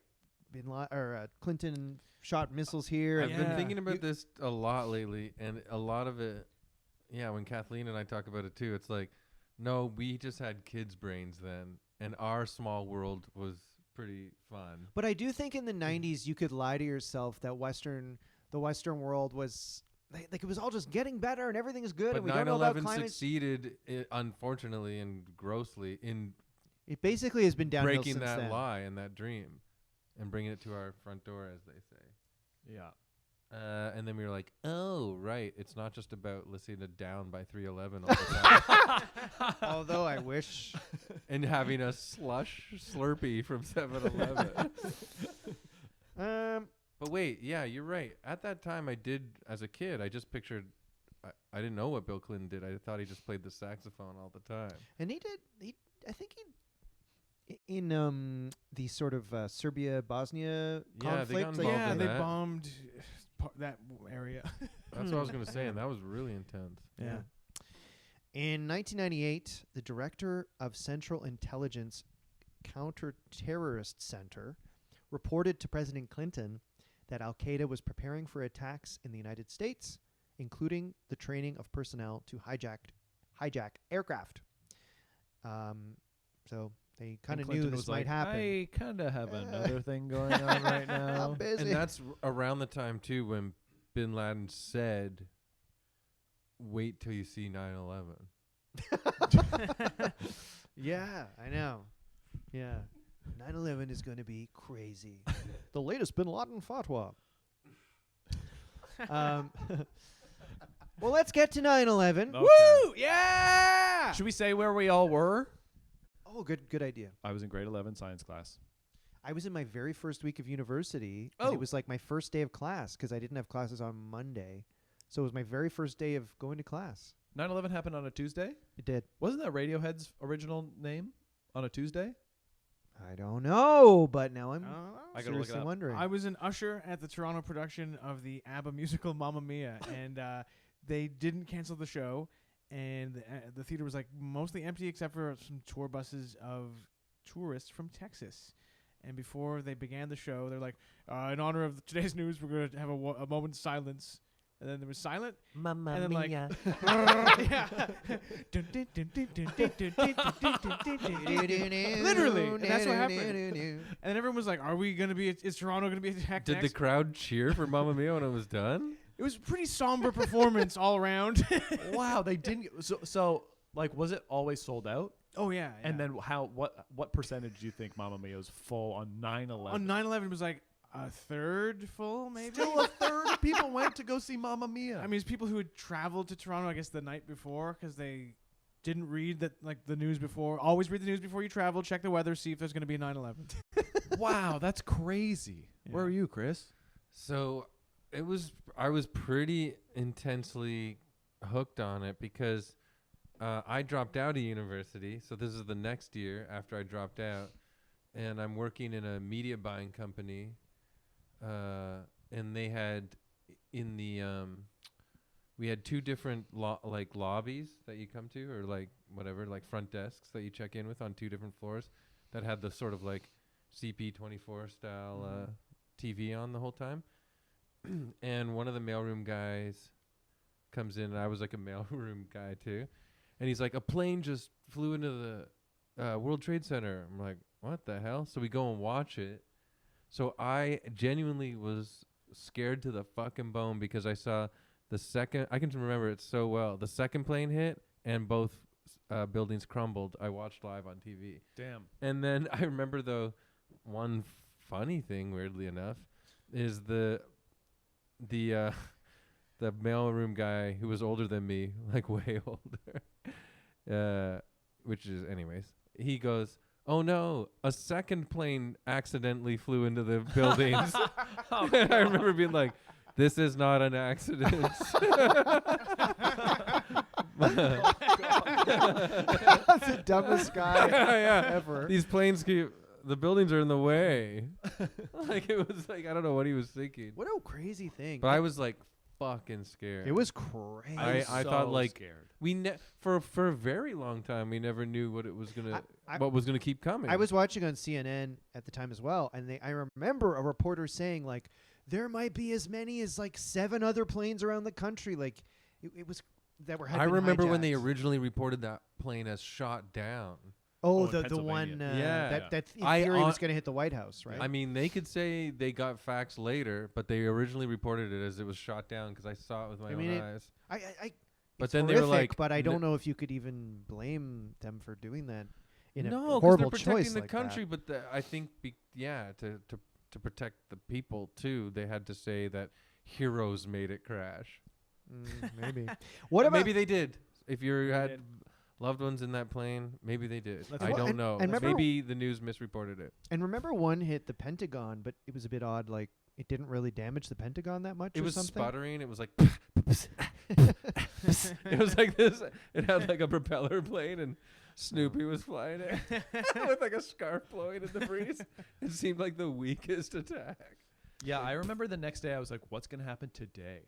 Clinton shot missiles here. I've and been Yeah. thinking about this a lot lately, and a lot of it, yeah, when Kathleen and I talk about it too, it's like, no, we just had kids' brains then, and our small world was pretty fun. But I do think in the 90s you could lie to yourself that the Western world was like it was all just getting better and everything is good But and we don't know about 9/11 climate. succeeded, unfortunately and grossly, in It basically has been downhill breaking since that then. lie and that dream, and bringing it to our front door, as they say. Yeah. And then we were like, oh, right. It's not just about listening to Down by 311 all the time Although I wish. and having a slush Slurpee from 7-Eleven. But wait, yeah, you're right. At that time, I did, as a kid, I just pictured, I didn't know what Bill Clinton did. I thought he just played the saxophone all the time. And I think in the sort of Serbia Bosnia Yeah, they got conflict. involved Yeah, in they that. bombed that area. That's what I was going to say, and that was really intense. Yeah. In 1998, the director of Central Intelligence Counter-Terrorist Center reported to President Clinton that Al Qaeda was preparing for attacks in the United States, including the training of personnel to hijack aircraft. So they kind of knew this might happen. I kind of have another thing going on right now. I'm busy. And that's around the time, too, when Bin Laden said, wait till you see 9/11. Yeah, I know. Yeah. 9/11 is going to be crazy. The latest Bin Laden fatwa. Well, let's get to 9/11. Okay. Woo! Yeah! Should we say where we all were? Oh, good idea. I was in grade 11 science class. I was in my very first week of university. Oh. And it was like my first day of class because I didn't have classes on Monday. So it was my very first day of going to class. 9/11 happened on a Tuesday? It did. Wasn't that Radiohead's original name on a Tuesday? I don't know, but now I'm I gotta look it seriously up. wondering. I was an usher at the Toronto production of the ABBA musical Mamma Mia, and they didn't cancel the show, and the theater was like mostly empty except for some tour buses of tourists from Texas. And before they began the show, they're like, in honor of today's news, we're going to have a moment's silence. And then there was silent. Mamma And then, like, mia. Literally. And that's what happened. And then everyone was like, are we going to be, is Toronto going to be attacked Did the next? crowd cheer for Mamma Mia when it was done? It was a pretty somber performance all around. Wow, they didn't. So like, was it always sold out? Oh, yeah. And then what percentage do you think Mamma Mia was full on 9/11? On 9/11, it was like a third full, maybe? Still a third of people went to go see Mamma Mia. I mean, it's people who had traveled to Toronto, I guess, the night before because they didn't read the news before. Always read the news before you travel. Check the weather. See if there's going to be a 9/11. Wow, that's crazy. Yeah. Where are you, Chris? So I was pretty intensely hooked on it because I dropped out of university. So this is the next year after I dropped out, and I'm working in a media buying company. And they had we had two different lobbies that you come to, or like whatever, like front desks that you check in with on two different floors that had the sort of like CP24 style TV on the whole time. And one of the mailroom guys comes in, and I was like a mailroom guy too. And he's like, a plane just flew into the World Trade Center. I'm like, what the hell? So we go and watch it. So I genuinely was scared to the fucking bone because I saw the second, I can remember it so well, the second plane hit and both buildings crumbled. I watched live on TV. Damn. And then I remember, though, one funny thing, weirdly enough, is the mailroom guy who was older than me, like way older, which is, anyways, he goes, oh no, a second plane accidentally flew into the buildings. And I remember being like, this is not an accident. That's the dumbest guy ever. These planes the buildings are in the way. Like, it was like, I don't know what he was thinking. What a crazy thing. But I was like fucking scared. It was crazy. I thought, like, scared. we for a very long time we never knew what it was gonna what was gonna keep coming. I was watching on CNN at the time as well, and I remember a reporter saying, like, there might be as many as like 7 other planes around the country. Like, it was that were. I remember when they originally reported that plane as shot down. Oh, in the Pennsylvania. one Yeah. that in I theory was going to hit the White House, right? I mean, they could say they got facts later, but they originally reported it as it was shot down because I saw it with my own eyes. But it's then they were horrific, like, but I don't know if you could even blame them for doing that. In a no, because horrible they're choice protecting the like country. that. But I think, to protect the people too, they had to say that heroes made it crash. Maybe. What about Maybe they did. If you had did. loved ones in that plane, maybe they did. Let's I Well, don't and- know. and remember- Maybe the news misreported it. And remember, one hit the Pentagon, but it was a bit odd. Like, it didn't really damage the Pentagon that much. It or was something. sputtering. It was like it was like this. It had like a propeller plane, and Snoopy was flying it with like a scarf blowing in the breeze. It seemed like the weakest attack. Yeah, I remember the next day I was like, what's going to happen today?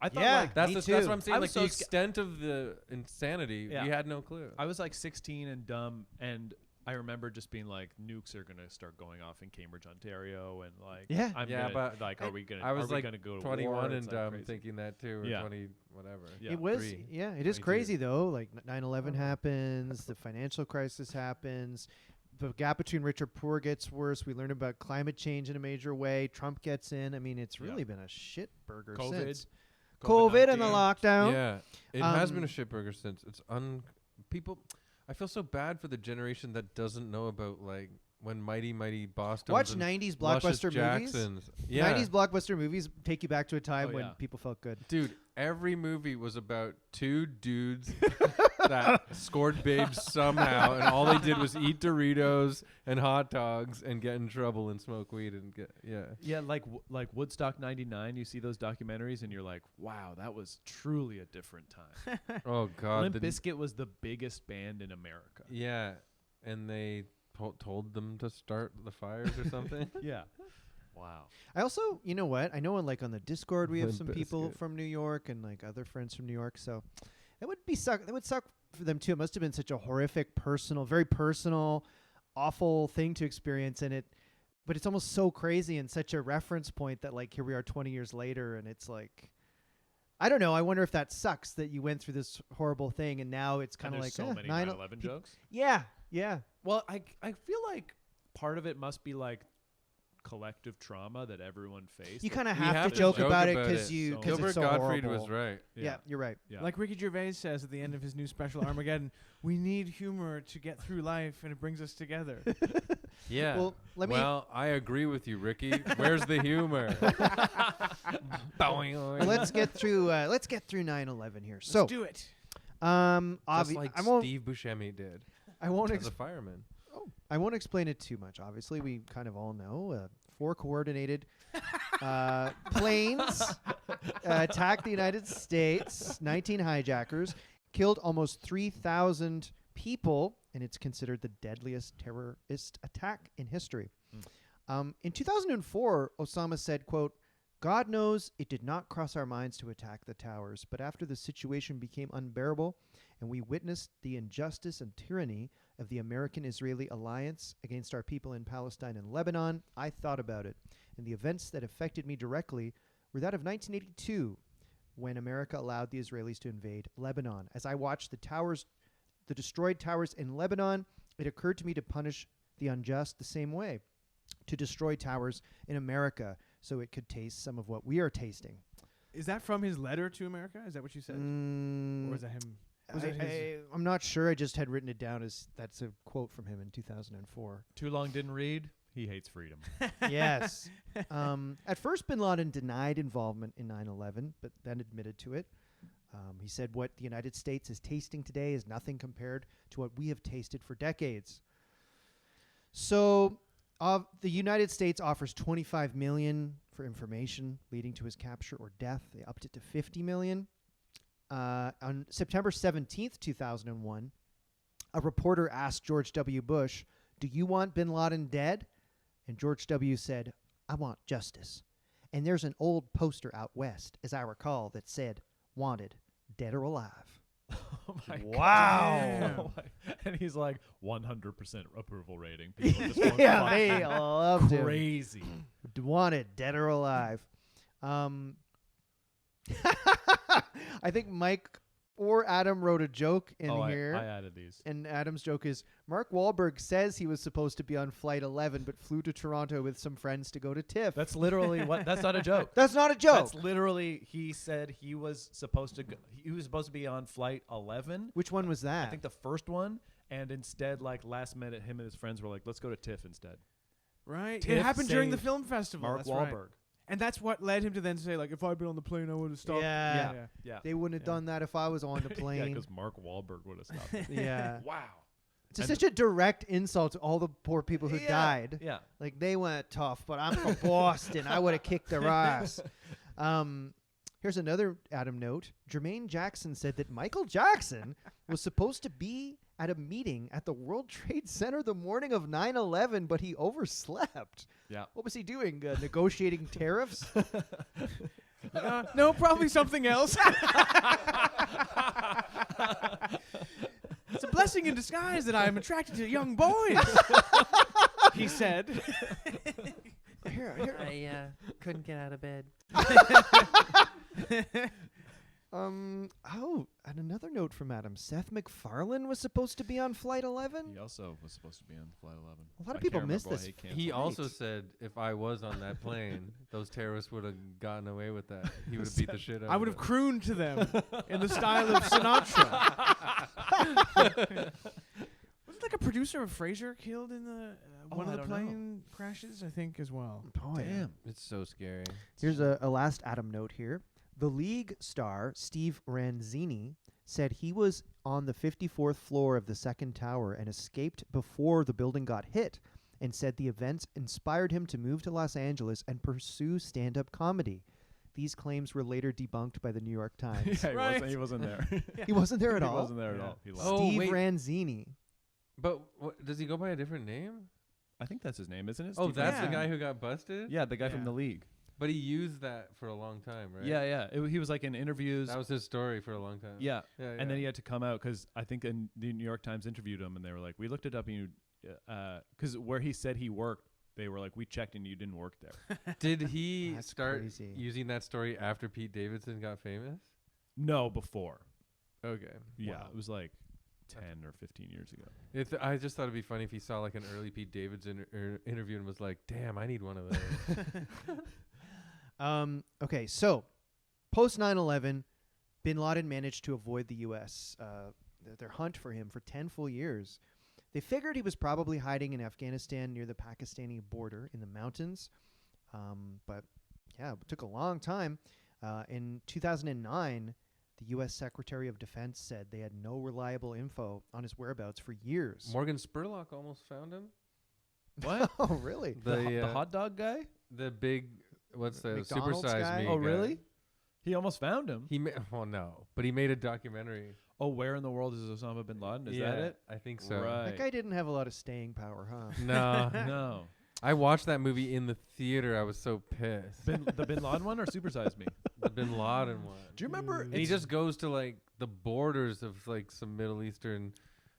I thought Yeah. like That's Me that's too. what I'm saying. I Like was the so extent of the insanity, Yeah. we had no clue. I was like 16 and dumb, and I remember just being like, nukes are gonna start going off in Cambridge, Ontario, and like, Yeah. I'm Yeah, gonna, but like, are we gonna? I was are we like gonna go to 21 war? and It's, like, crazy. thinking that too, or Yeah. 20 whatever. Yeah. It was, Three. yeah, it is 22. crazy though. Like 9/11 happens, the financial crisis happens, the gap between rich and poor gets worse. We learn about climate change in a major way. Trump gets in. I mean, it's really been a shit burger COVID. since COVID and the COVID-19. lockdown. Yeah, it has been Um, a shitburger since it's people. I feel so bad for the generation that doesn't know about like when Mighty Boston. Watch 90s blockbuster movies. Jacksons. Yeah, 90s blockbuster movies take you back to a time Oh, when yeah. people felt good. dude. Every movie was about two dudes that scored babes somehow, and all they did was eat Doritos and hot dogs and get in trouble and smoke weed and get Yeah, like Woodstock '99. You see those documentaries, and you're like, wow, that was truly a different time. Oh God, Limp Bizkit was the biggest band in America. yeah, and they told them to start the fires or something. Yeah. Wow. I also, you know what? I know on the Discord we have Limp some people Bizkit. from New York and like other friends from New York. So that would suck for them too. It must have been such a horrific, very personal, awful thing to experience. And it but it's almost so crazy and such a reference point that like here we are 20 years later, and it's like, I don't know. I wonder if that sucks that you went through this horrible thing and now it's kind of like so many 9/11 jokes. Yeah, yeah. Well, I feel like part of it must be like collective trauma that everyone faced. You kind of We have to joke about it about because it. you So because Gilbert it's so Gottfried horrible. was right. Yeah, you're right. Yeah. Like Ricky Gervais says at the end of his new special Armageddon, we need humor to get through life, and it brings us together. Yeah. Well, Well, I agree with you, Ricky. Where's the humor? well, let's get through 9/11 here. So, Let's do it. Just like I won't Steve Buscemi did I won't as a fireman. I won't explain it too much. Obviously, we kind of all know 4 coordinated planes attacked the United States. 19 hijackers killed almost 3,000 people, and it's considered the deadliest terrorist attack in history. In 2004, Osama said, quote, "God knows it did not cross our minds to attack the towers, but after the situation became unbearable and we witnessed the injustice and tyranny of the American-Israeli alliance against our people in Palestine and Lebanon, I thought about it. And the events that affected me directly were that of 1982, when America allowed the Israelis to invade Lebanon. As I watched the destroyed towers in Lebanon, it occurred to me to punish the unjust the same way, to destroy towers in America so it could taste some of what we are tasting." Is that from his letter to America? Is that what you said? Or is that him? Was it his? I'm not sure. I just had written it down as that's a quote from him in 2004. Too long didn't read. He hates freedom. Yes. At first, Bin Laden denied involvement in 9/11, but then admitted to it. He said what the United States is tasting today is nothing compared to what we have tasted for decades. So the United States offers $25 million for information leading to his capture or death. They upped it to $50 million. On September 17th, 2001, a reporter asked George W. Bush, "Do you want Bin Laden dead?" And George W. said, "I want justice." And there's an old poster out west, as I recall, that said, "Wanted, dead or alive." Oh my Wow. God. And he's like 100% approval rating. People just want Yeah, fucking they loved him. crazy. Wanted, dead or alive. I think Mike or Adam wrote a joke in here. I added these. And Adam's joke is, Mark Wahlberg says he was supposed to be on Flight 11, but flew to Toronto with some friends to go to TIFF. That's literally what. That's not a joke. That's not a joke. That's literally. He said he was supposed to. He was supposed to be on Flight 11. Which one was that? I think the first one. And instead, like last minute, him and his friends were like, "Let's go to TIFF instead." Right. Tiff It happened during the saved film festival. Mark That's right. Wahlberg. And that's what led him to then say, like, if I'd been on the plane, I would have stopped. Yeah. Yeah. They wouldn't have done that if I was on the Yeah, plane. because Mark Wahlberg would have stopped. it. Yeah. Wow. It's And- such a direct insult to all the poor people who died. Yeah. Like, they went tough, but I'm from Boston. I would have kicked their ass. Here's another Adam note. Jermaine Jackson said that Michael Jackson was supposed to be at a meeting at the World Trade Center the morning of 9/11, but he overslept. Yeah. What was he doing? Negotiating tariffs? No, probably something else. It's a blessing in disguise that I am attracted to young boys, he said. Here. I couldn't get out of bed. And another note from Adam. Seth MacFarlane was supposed to be on Flight 11. He also was supposed to be on Flight 11. A lot of I people can't miss remember why this. he canceled He it. also said if I was on that plane, those terrorists would have gotten away with that. He would have beat the shit out I of would have them. crooned to them in the style of Sinatra. Wasn't like a producer of Frasier killed in the one I of the don't know. plane crashes? I think as well. Oh, yeah. Damn. It's so scary. Here's a last Adam note here. The League star, Steve Ranzini, said he was on the 54th floor of the second tower and escaped before the building got hit, and said the events inspired him to move to Los Angeles and pursue stand-up comedy. These claims were later debunked by the New York Times. Yeah, Right. he wasn't there. He wasn't there at He all? wasn't there at Yeah. all. He lied. Oh, Steve wait. Ranzini. But does he go by a different name? I think that's his name, isn't it? Oh, Steve that's Yeah. the guy who got busted? Yeah, the guy from Yeah. the League. But he used that for a long time, right? Yeah, yeah. He was like in interviews. That was his story for a long time. yeah. Yeah, And then he had to come out because I think the New York Times interviewed him, and they were like, "We looked it up, and you, because where he said he worked, they were like, we checked and you didn't work there. Did he That's start crazy. using that story after Pete Davidson got famous? No, before. Okay. Yeah, Wow. it was like 10 or 15 years ago. I just thought it'd be funny if he saw like an early Pete Davidson interview and was like, "Damn, I need one of those." Okay, so post 9/11, Bin Laden managed to avoid the U.S. Their hunt for him for 10 full years. They figured he was probably hiding in Afghanistan near the Pakistani border in the mountains. But yeah, it took a long time. In 2009, the U.S. Secretary of Defense said they had no reliable info on his whereabouts for years. Morgan Spurlock almost found him. What? Oh, really? The hot dog guy? The big, what's the McDonald's supersize guy? me? Oh, guy. really? He almost found him. Well, no, but he made a documentary. Oh, where in the world is Osama bin Laden? Is that it? I think so. Right. That guy didn't have a lot of staying power, huh? No, No. I watched that movie in the theater. I was so pissed. The Bin Laden one or Supersize Me? The Bin Laden one. Do you remember? And he just goes to like the borders of like some Middle Eastern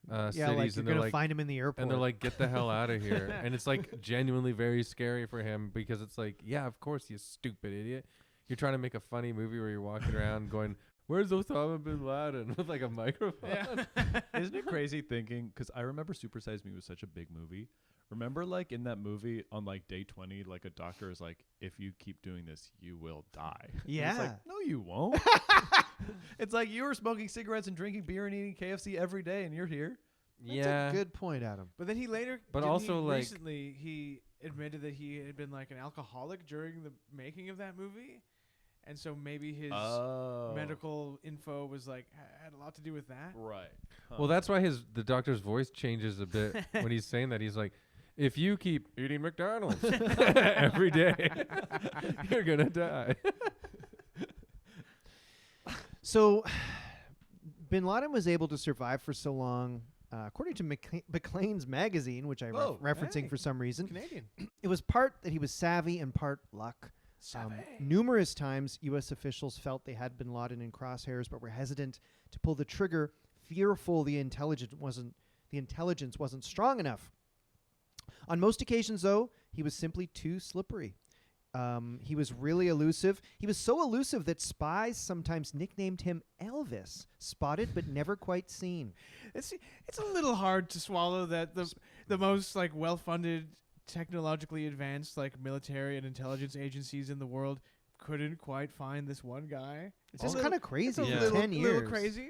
Yeah, cities, like you're and they're gonna like, find him in the airport. and they're like, get the hell out of here. And it's like genuinely very scary for him because it's like, yeah, of course, you stupid idiot. You're trying to make a funny movie where you're walking around going, "Where's Osama bin Laden?" with like a microphone. Yeah. Isn't it crazy thinking? Because I remember Supersize Me was such a big movie. Remember, like in that movie, on like day 20, like a doctor is like, "If you keep doing this, you will die." And Yeah. it's like, no, you won't. It's like you were smoking cigarettes and drinking beer and eating KFC every day, and you're here. That's Yeah. a good point, Adam. But then he later, But didn't also, he like- recently, he admitted that he had been like an alcoholic during the making of that movie, and so maybe his medical info was like had a lot to do with that. Right. Huh. Well, that's why the doctor's voice changes a bit when he's saying that. He's like, "If you keep eating McDonald's every day, you're gonna die." So, Bin Laden was able to survive for so long, according to Maclean's magazine, which I'm Oh, referencing hey. for some reason. Canadian. It was part that he was savvy and part luck. Numerous times, U.S. officials felt they had Bin Laden in crosshairs, but were hesitant to pull the trigger, fearful the intelligence wasn't strong enough. On most occasions, though, he was simply too slippery. He was really elusive. He was so elusive that spies sometimes nicknamed him Elvis, spotted but never quite seen. It's a little hard to swallow that the most like well-funded, technologically advanced like military and intelligence agencies in the world couldn't quite find this one guy. It's just a kind of It's crazy. a Yeah. For little, 10 years. little crazy.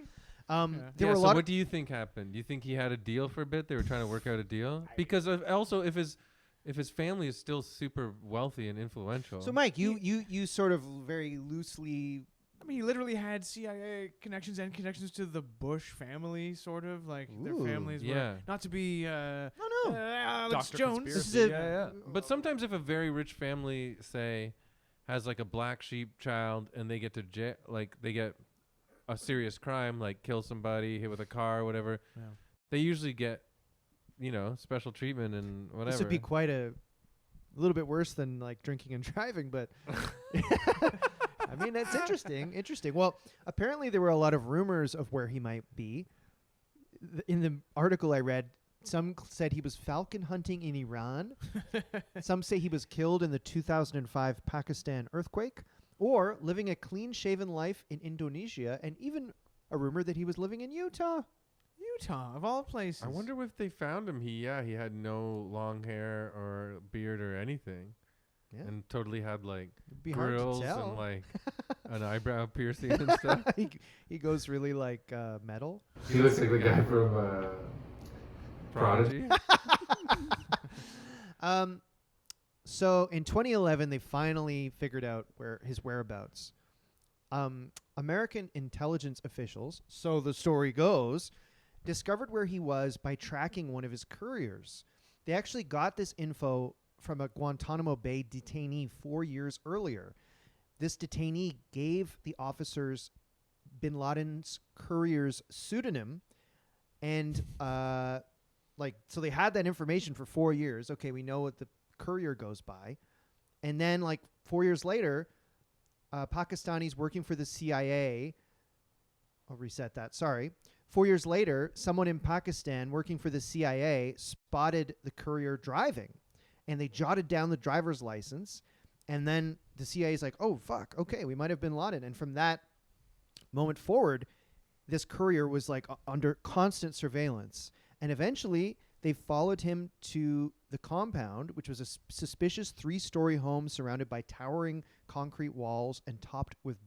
There Yeah, were a so lot what do you think happened? Do you think he had a deal for a bit? They were trying to work out a deal? Because also if his family is still super wealthy and influential. So, Mike, you sort of very loosely. I mean, he literally had CIA connections and connections to the Bush family, sort of like their Ooh. families Yeah. were not to be Oh no. Alex Dr. Jones. Conspiracy. This is a- yeah. But sometimes if a very rich family, say, has like a black sheep child and they get to jail, like they get a serious crime, like kill somebody, hit with a car, whatever, Yeah. they usually get, special treatment and whatever. This would be quite a little bit worse than like drinking and driving, but I mean that's interesting. Interesting. Well, apparently there were a lot of rumors of where he might be. In the article I read, some said he was falcon hunting in Iran. Some say he was killed in the 2005 Pakistan earthquake, or living a clean-shaven life in Indonesia, and even a rumor that he was living in Utah. Utah, of all places. I wonder if they found him. He had no long hair or beard or anything, Yeah. and totally had like It'd be hard to grills tell. and like an eyebrow piercing and stuff. he goes really like metal. He looks like the guy from Prodigy. So in 2011, they finally figured out where his whereabouts. American intelligence officials, so the story goes, discovered where he was by tracking one of his couriers. They actually got this info from a Guantanamo Bay detainee 4 years earlier. This detainee gave the officers Bin Laden's courier's pseudonym, and so they had that information for 4 years. Okay, we know what the courier goes by. And then 4 years later, Pakistanis working for the CIA, I'll reset that, sorry. 4 years later, someone in Pakistan working for the CIA spotted the courier driving. and they jotted down the driver's license. And then the CIA is like, oh, fuck, okay, we might have Bin Laden. And from that moment forward, this courier was like under constant surveillance. And eventually they followed him to the compound, which was a suspicious 3-story home surrounded by towering concrete walls and topped with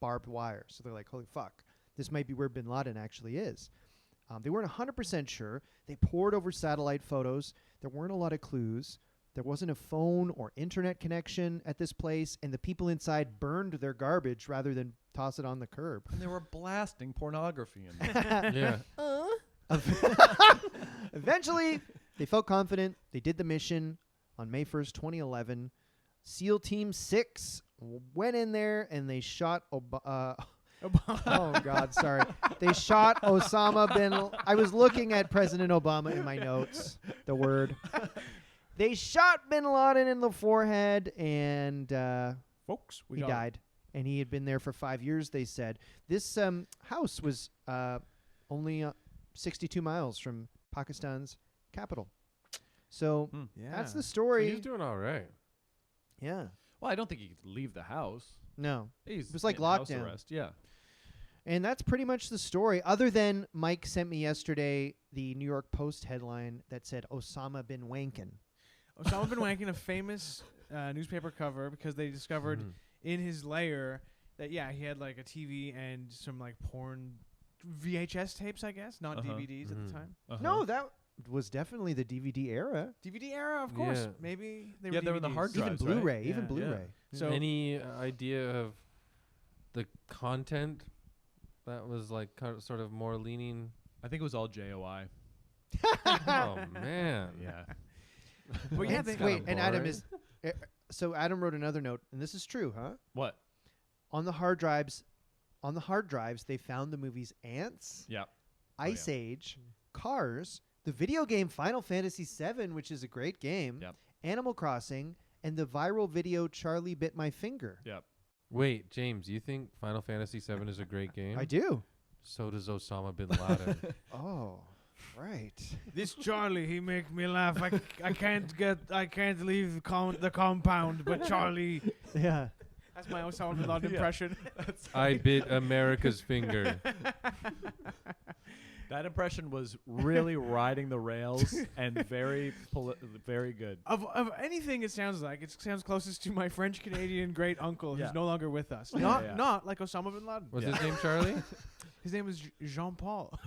barbed wire. So they're like, holy fuck, this might be where Bin Laden actually is. They weren't 100% sure. They pored over satellite photos. There weren't a lot of clues. There wasn't a phone or internet connection at this place, and the people inside burned their garbage rather than toss it on the curb. And they were blasting pornography in there. Yeah. Eventually, they felt confident. They did the mission on May 1st, 2011. SEAL Team 6 went in there, and they shot oh, God, sorry. They shot Osama bin... I was looking at President Obama in my notes, the word. They shot Bin Laden in the forehead, and Folks, he died. And he had been there for 5 years, they said. This house was only 62 miles from Pakistan's capital. So that's the So story. he's doing all right. Yeah. Well, I don't think he could leave the house. No. It was like house lockdown. arrest. Yeah. And that's pretty much the story, other than Mike sent me yesterday the New York Post headline that said Osama bin Wankin. Osama bin Wankin, a famous newspaper cover, because they discovered in his lair that, he had like a TV and some like porn VHS tapes, I guess, not DVDs at the time. No, that was definitely the DVD era. DVD era, of course. Yeah. Maybe they Yeah, they were the DVDs. hard Even drives, right? Blu-ray, Yeah. even Blu-ray. So Any idea of the content that was like sort of more leaning? I think it was all JOI. Oh man. Yeah. well, yeah, And they, wait, and Adam boring. is... so Adam wrote another note, and this is true, huh? What? On the hard drives, they found the movies Ants, Yeah. Ice Age, Cars, the video game Final Fantasy VII, which is a great game, Yep. Animal Crossing, and the viral video Charlie Bit My Finger. Yep. Wait, James, you think Final Fantasy VII is a great game? I do. So does Osama bin Laden. Oh, right. this Charlie, he make me laugh. I can't leave the compound, but Charlie. Yeah. That's my Osama bin Laden impression. I bit America's finger. That impression was really riding the rails and very very good. Of anything it sounds like, it sounds closest to my French Canadian great uncle Yeah. who's no longer with us. Yeah. Not like Osama bin Laden. Was Yeah. his name Charlie? His name was Jean-Paul.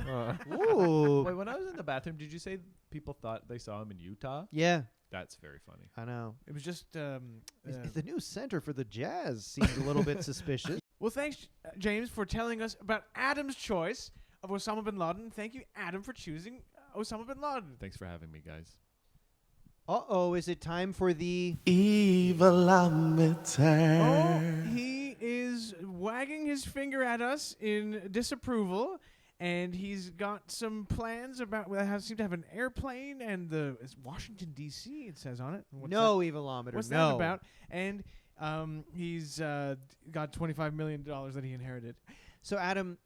Ooh. Wait, when I was in the bathroom, did you say people thought they saw him in Utah? Yeah, That's very funny. I know. It was just. The new center for the Jazz seems a little bit suspicious. Well, thanks, James, for telling us about Adam's choice of Osama bin Laden. Thank you, Adam, for choosing Osama bin Laden. Thanks for having me, guys. Uh-oh, is it time for the... Evilometer. Oh, he is wagging his finger at us in disapproval, and he's got some plans about seem to have an airplane and it's Washington D.C. It says on it. What's no Evilometer, What's no. that about? And he's got $25 million that he inherited. So, Adam,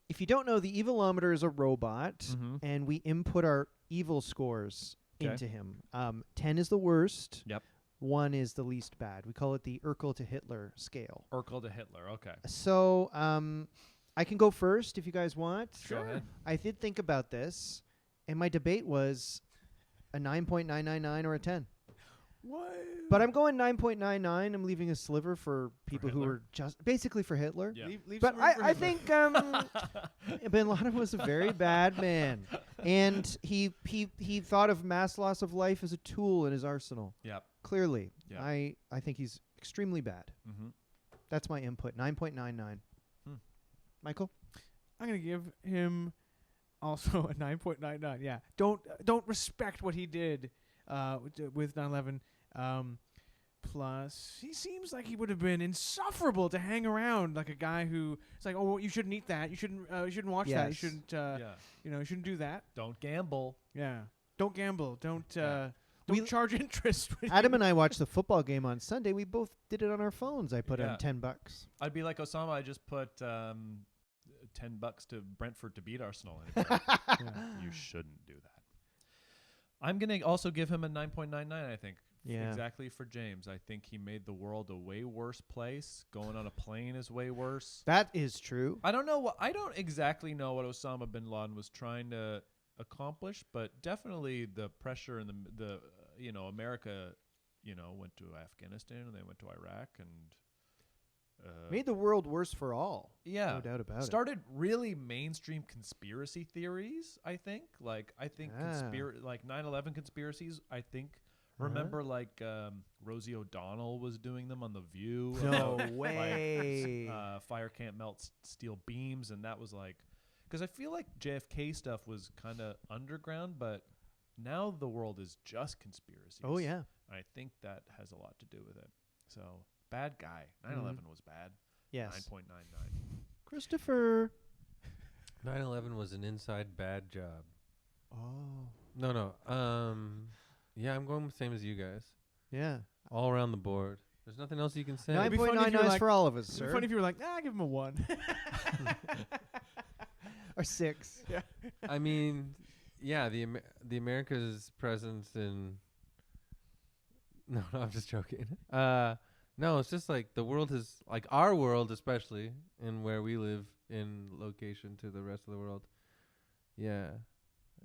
if you don't know, the Evilometer is a robot, and we input our evil scores Okay. into him. 10 is the worst. Yep. 1 is the least bad. We call it the Urkel to Hitler scale. Urkel to Hitler. Okay. So, I can go first if you guys want. Go ahead. I did think about this, and my debate was a 9.999 or a 10. What? But I'm going 9.99. I'm leaving a sliver for people who Hitler? are just basically for Hitler. Yeah. Leave But some room for I Hitler. think Bin Laden was a very bad man, and he thought of mass loss of life as a tool in his arsenal. Yep. Clearly, Yeah. I think he's extremely bad. Mm-hmm. That's my input. 9.99. Michael? I'm gonna give him also a 9.99. Yeah, don't respect what he did with 9/11. Plus, he seems like he would have been insufferable to hang around, like a guy who it's like, oh, well, you shouldn't eat that. You shouldn't watch that. You Yes. shouldn't, Yeah. you shouldn't do that. Don't gamble. Yeah, don't gamble. Don't We- don't charge interest. when Adam you- and I watched the football game on Sunday. We both did it on our phones. I put Yeah. on $10. I'd be like Osama. I just put $10 to Brentford to beat Arsenal. You shouldn't do that. I'm gonna also give him a 9.99. I think Yeah. exactly for James. I think he made the world a way worse place. Going on a plane is way worse. That is true. I don't know I don't exactly know what Osama bin Laden was trying to accomplish, but definitely the pressure and the America, went to Afghanistan and they went to Iraq and Made the world worse for all. yeah, No doubt about it. started really mainstream conspiracy theories. I think like 9/11 conspiracies. I think remember like Rosie O'Donnell was doing them on The View. No about, way. fire can't melt steel beams, and that was like because I feel like JFK stuff was kind of underground, but now the world is just conspiracies. Oh, yeah. I think that has a lot to do with it. So bad guy. 9/11 was bad. Yes. 9.99. Christopher. 9/11 was an inside bad job. Oh. No. Yeah, I'm going the same as you guys. Yeah. All around the board. There's nothing else you can say. It'd be funny if you were 9.99 like- for all of us, It'd be sir. funny if you were like, give him a 1. Or 6. I mean, yeah, the America's presence in. No, I'm just joking. No, it's just like the world has, like our world, especially in where we live in location to the rest of the world. Yeah,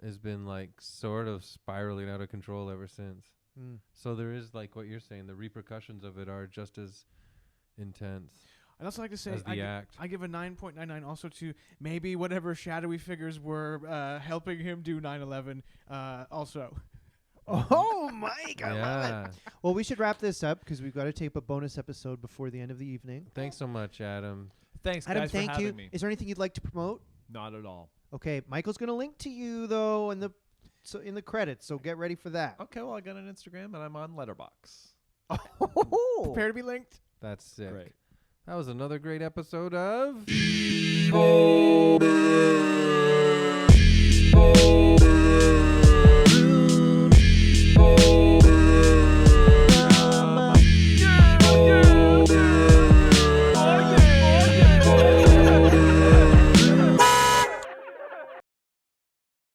has been like sort of spiraling out of control ever since. Mm. So there is like what you're saying. The repercussions of it are just as intense I'd also like to say as the act. I give a 9.99 also to maybe whatever shadowy figures were helping him do 9/11 also. Oh, Mike, I love Yeah. it. Well, we should wrap this up because we've got to tape a bonus episode before the end of the evening. Thanks so much, Adam. Thanks, Adam, guys, thank for you. having me. Is there anything you'd like to promote? Not at all. Okay, Michael's going to link to you though in the credits, so get ready for that. Okay, well, I got an Instagram and I'm on Letterboxd. Oh. Prepare to be linked. That's sick. Great. That was another great episode of. Evil Man.